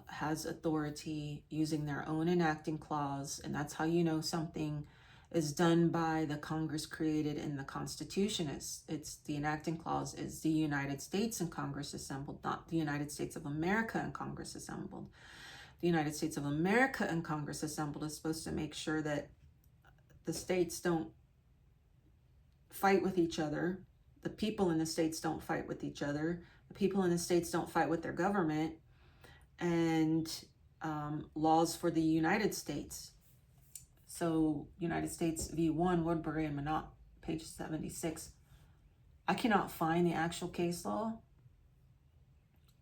Speaker 1: has authority using their own enacting clause, and that's how you know something is done by the Congress created in the Constitution. It's the enacting clause is the United States and Congress assembled, not the United States of America and Congress assembled. The United States of America and Congress assembled is supposed to make sure that the states don't fight with each other. The people in the states don't fight with each other. The people in the states don't fight with their government. And laws for the United States. So United States v. 1, Woodbury and Minot, page 76. I cannot find the actual case law.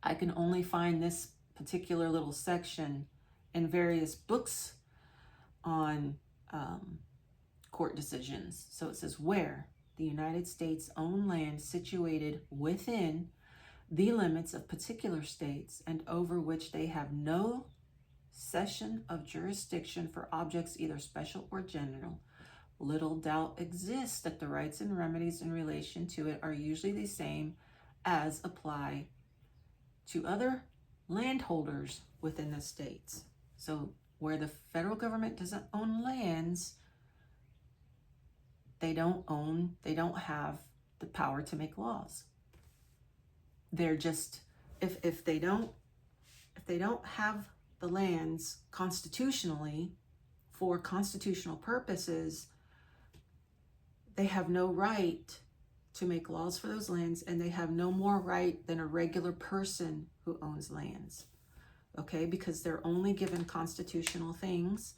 Speaker 1: I can only find this particular little section in various books on court decisions. So it says, where the United States own land situated within the limits of particular states and over which they have no cession of jurisdiction for objects either special or general, little doubt exists that the rights and remedies in relation to it are usually the same as apply to other landholders within the states. So where the federal government doesn't own lands, they don't have the power to make laws. They're just, if they don't have the lands constitutionally for constitutional purposes, they have no right to make laws for those lands, and they have no more right than a regular person who owns lands. Okay, because they're only given constitutional things,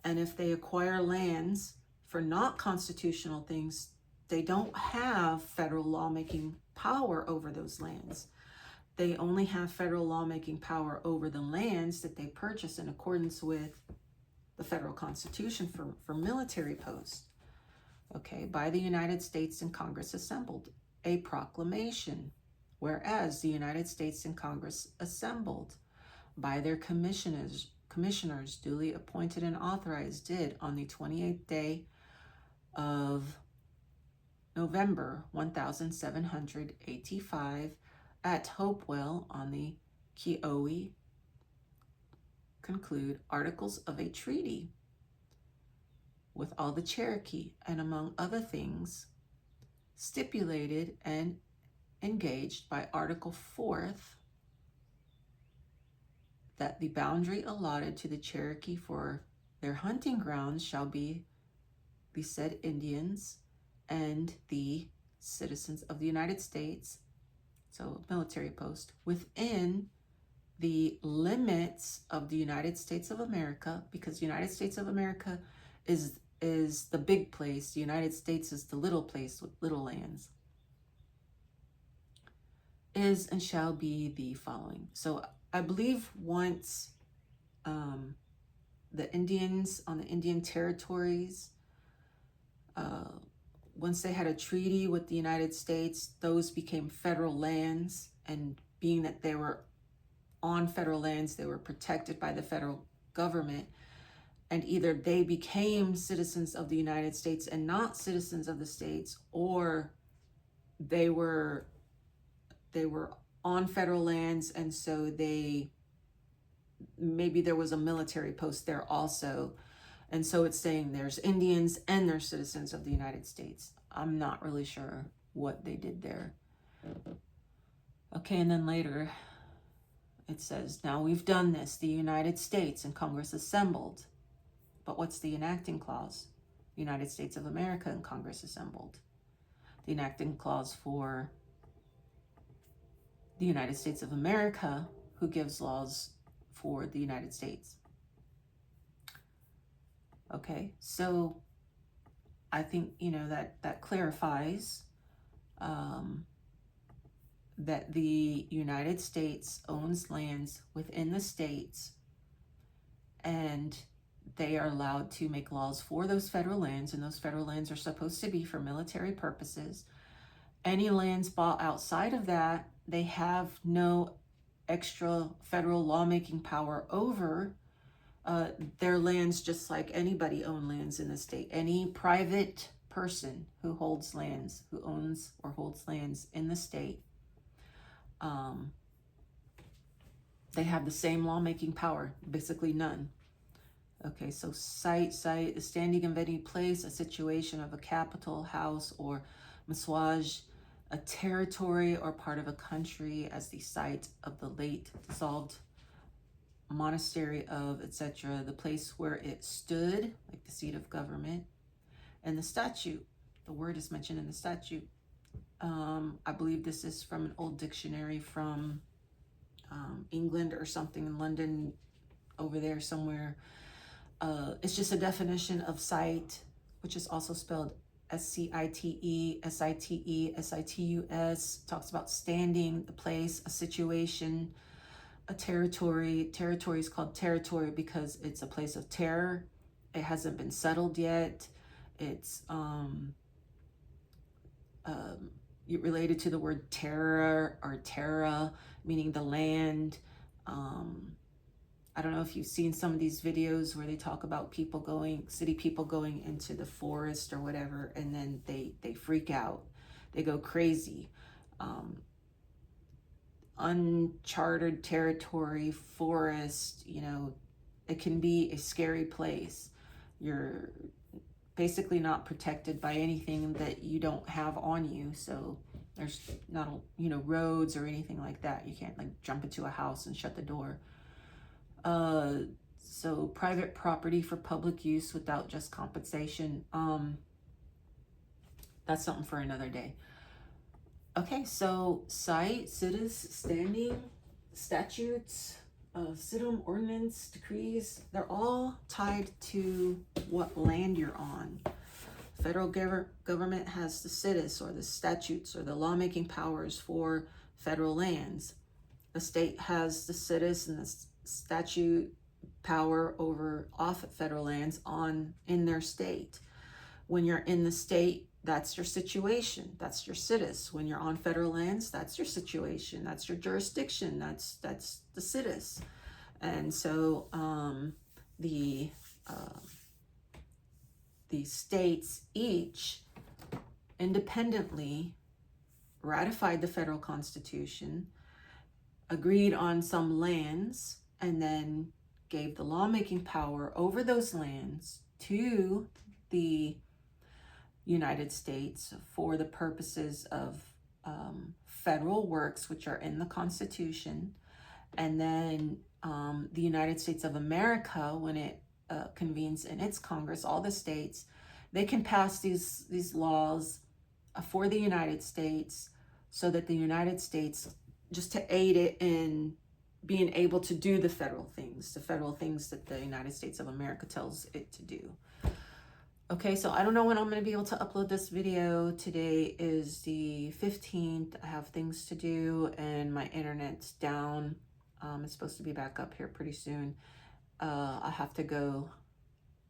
Speaker 1: and if they acquire lands for not constitutional things, they don't have federal lawmaking power over those lands. They only have federal lawmaking power over the lands that they purchase in accordance with the federal Constitution for military posts. Okay, by the United States and Congress assembled, a proclamation, whereas the United States and Congress assembled by their commissioners duly appointed and authorized did on the 28th day of November 1785 at Hopewell on the Kiowa conclude articles of a treaty with all the Cherokee, and among other things stipulated and engaged by Article 4th that the boundary allotted to the Cherokee for their hunting grounds shall be the said Indians and the citizens of the United States, so military post, within the limits of the United States of America, because the United States of America is the big place. The United States is the little place with little lands. Is and shall be the following. So I believe once the Indians on the Indian territories, once they had a treaty with the United States, those became federal lands, and being that they were on federal lands, they were protected by the federal government, and either they became citizens of the United States and not citizens of the states, or they were on federal lands, and so maybe there was a military post there also. And so it's saying there's Indians and there's citizens of the United States. I'm not really sure what they did there. Okay, and then later it says, now we've done this, the United States and Congress assembled. But what's the enacting clause? The United States of America and Congress assembled. The enacting clause for the United States of America, who gives laws for the United States. Okay, so I think, that clarifies that the United States owns lands within the states, and they are allowed to make laws for those federal lands, and those federal lands are supposed to be for military purposes. Any lands bought outside of that, they have no extra federal lawmaking power over. Their lands, just like anybody own lands in the state. Any private person who owns or holds lands in the state, They have the same lawmaking power, basically none. Okay, so site, the standing of any place, a situation of a capital, house, or maswaj, a territory or part of a country as the site of the late dissolved monastery of, etc., the place where it stood, like the seat of government, and the statute. The word is mentioned in the statute. I believe this is from an old dictionary from England or something, in London, over there somewhere. It's just a definition of site, which is also spelled S-C-I-T-E, S-I-T-E, S-I-T-U-S. Talks about standing, the place, a situation, a territory. Territory is called territory because it's a place of terror. It hasn't been settled yet. It's related to the word terror or terra, meaning the land. I don't know if you've seen some of these videos where they talk about city people going into the forest or whatever, and then they freak out. They go crazy. Uncharted territory, forest, it can be a scary place. You're basically not protected by anything that you don't have on you. So there's not, roads or anything like that. You can't like jump into a house and shut the door. So private property for public use without just compensation. That's something for another day. Okay, so site, siddhis, standing, statutes, siddham, ordinance, decrees, they're all tied to what land you're on. Federal government has the siddhis, or the statutes, or the lawmaking powers for federal lands. The state has the siddhis and the statute power off federal lands in their state. When you're in the state, that's your situation, that's your siddhis. When you're on federal lands, that's your situation, that's your jurisdiction, that's the siddhis. And so the states each independently ratified the federal constitution, agreed on some lands, and then gave the lawmaking power over those lands to the United States for the purposes of federal works, which are in the Constitution. And then the United States of America, when it convenes in its Congress, all the states, they can pass these laws for the United States, so that the United States, just to aid it in being able to do the federal things that the United States of America tells it to do. Okay, so I don't know when I'm going to be able to upload this video. Today is the 15th. I have things to do and my internet's down. It's supposed to be back up here pretty soon. I have to go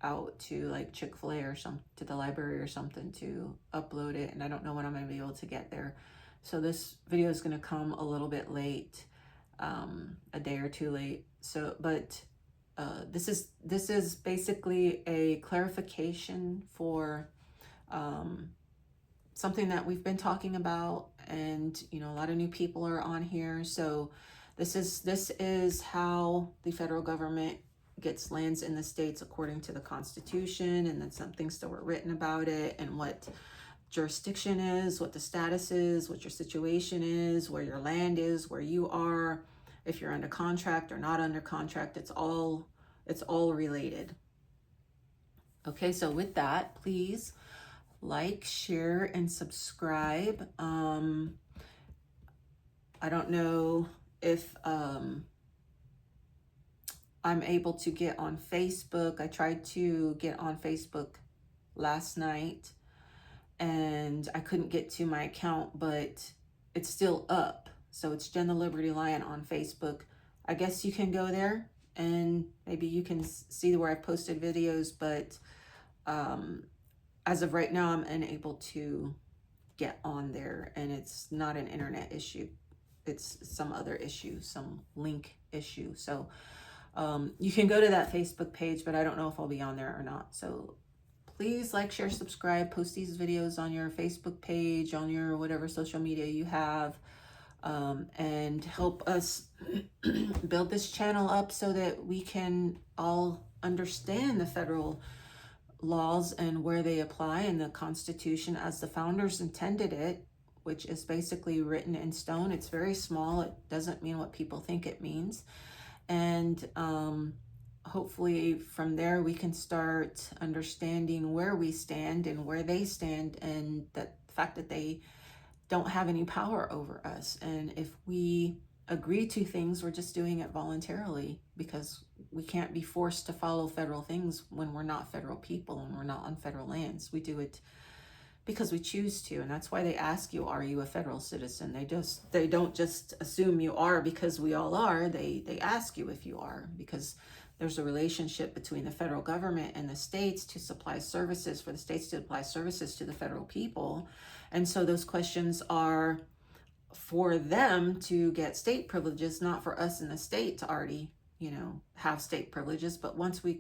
Speaker 1: out to like Chick-fil-A or to the library or something to upload it, and I don't know when I'm going to be able to get there. So this video is going to come a little bit late, a day or two late. So, but this is basically a clarification for something that we've been talking about, and a lot of new people are on here. So this is how the federal government gets lands in the states according to the Constitution, and then some things that were written about it, and what jurisdiction is, what the status is, what your situation is, where your land is, where you are, if you're under contract or not under contract. It's all related. Okay, so with that, please like, share, and subscribe. I don't know if I'm able to get on Facebook. I tried to get on Facebook last night and I couldn't get to my account, but it's still up. So it's Jen the Liberty Lion on Facebook. I guess you can go there and maybe you can see where I've posted videos, but as of right now, I'm unable to get on there, and it's not an internet issue. It's some other issue, some link issue. So you can go to that Facebook page, but I don't know if I'll be on there or not. So please like, share, subscribe, post these videos on your Facebook page, on your whatever social media you have. and help us build this channel up so that we can all understand the federal laws and where they apply in the Constitution as the founders intended it, which is basically written in stone. It's very small. It doesn't mean what people think it means. And hopefully from there we can start understanding where we stand and where they stand, and that the fact that they don't have any power over us. And if we agree to things, we're just doing it voluntarily, because we can't be forced to follow federal things when we're not federal people and we're not on federal lands. We do it because we choose to, and that's why they ask you, are you a federal citizen? They don't just assume you are because we all are. They ask you if you are, because there's a relationship between the federal government and the states to supply services, for the states to apply services to the federal people. And so those questions are for them to get state privileges, not for us in the state to already, have state privileges. But once we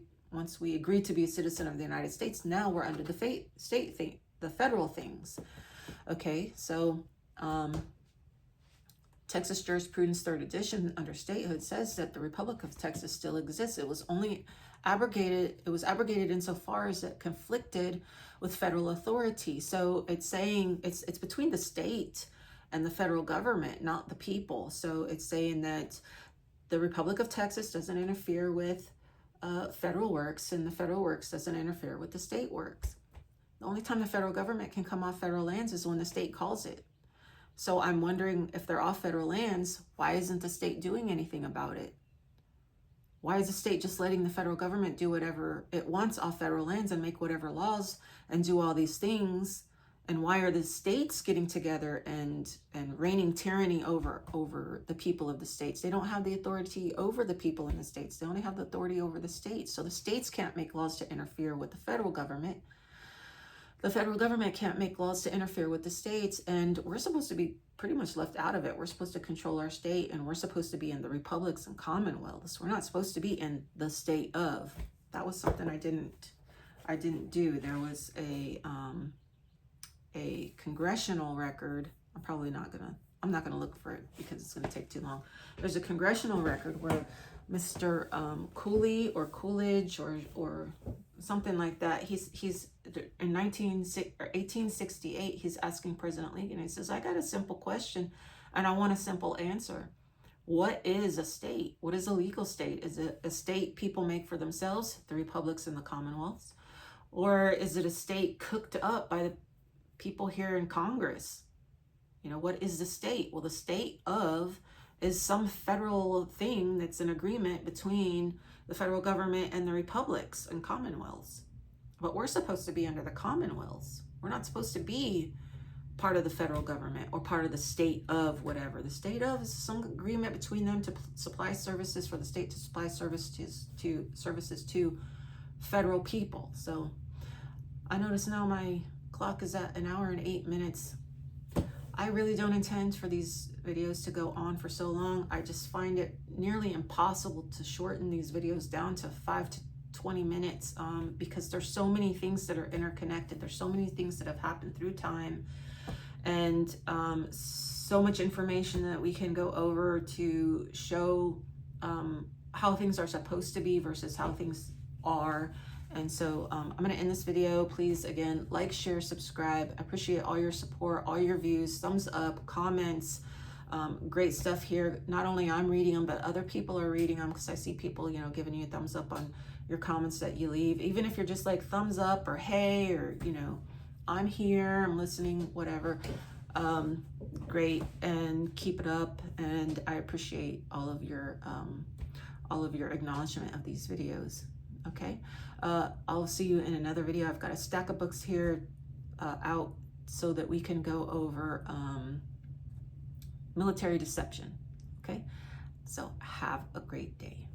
Speaker 1: agree to be a citizen of the United States, now we're under the state thing, the federal things. Okay, so Texas Jurisprudence 3rd edition under statehood says that the Republic of Texas still exists. It was only abrogated. It was abrogated insofar as it conflicted with federal authority. So it's saying it's between the state and the federal government, not the people. So it's saying that the Republic of Texas doesn't interfere with federal works, and the federal works doesn't interfere with the state works. The only time the federal government can come off federal lands is when the state calls it. So I'm wondering, if they're off federal lands, why isn't the state doing anything about it? Why is the state just letting the federal government do whatever it wants off federal lands and make whatever laws and do all these things? And why are the states getting together and reigning tyranny over the people of the states? They don't have the authority over the people in the states. They only have the authority over the states. So the states can't make laws to interfere with the federal government. The federal government can't make laws to interfere with the states, and we're supposed to be pretty much left out of it. We're supposed to control our state, and we're supposed to be in the republics and commonwealths. We're not supposed to be in the state of. That was something I didn't do. There was a congressional record. I'm not gonna look for it because it's gonna take too long. There's a congressional record where Mr. Cooley or Coolidge or something like that. He's in 1868. He's asking President Lincoln. He says, "I got a simple question, and I want a simple answer. What is a state? What is a legal state? Is it a state people make for themselves, the republics and the commonwealths, or is it a state cooked up by the people here in Congress? What is the state? Well, the state of is some federal thing that's an agreement between the federal government and the republics and commonwealths. But we're supposed to be under the commonwealths. We're not supposed to be part of the federal government or part of the state of whatever. The state of is some agreement between them to supply services, for the state to supply services to federal people." So I notice now my clock is at 1 hour and 8 minutes. I really don't intend for these videos to go on for so long. I just find it nearly impossible to shorten these videos down to 5 to 20 minutes because there's so many things that are interconnected. There's so many things that have happened through time, and so much information that we can go over to show how things are supposed to be versus how things are. And so I'm going to end this video. Please, again, like, share, subscribe. I appreciate all your support, all your views, thumbs up, comments. Great stuff here. Not only I'm reading them, but other people are reading them, because I see people, giving you a thumbs up on your comments that you leave. Even if you're just like thumbs up or hey, or, I'm here, I'm listening, whatever. Great, and keep it up. And I appreciate all of your acknowledgement of these videos. Okay, I'll see you in another video. I've got a stack of books here out so that we can go over military deception. Okay, so have a great day.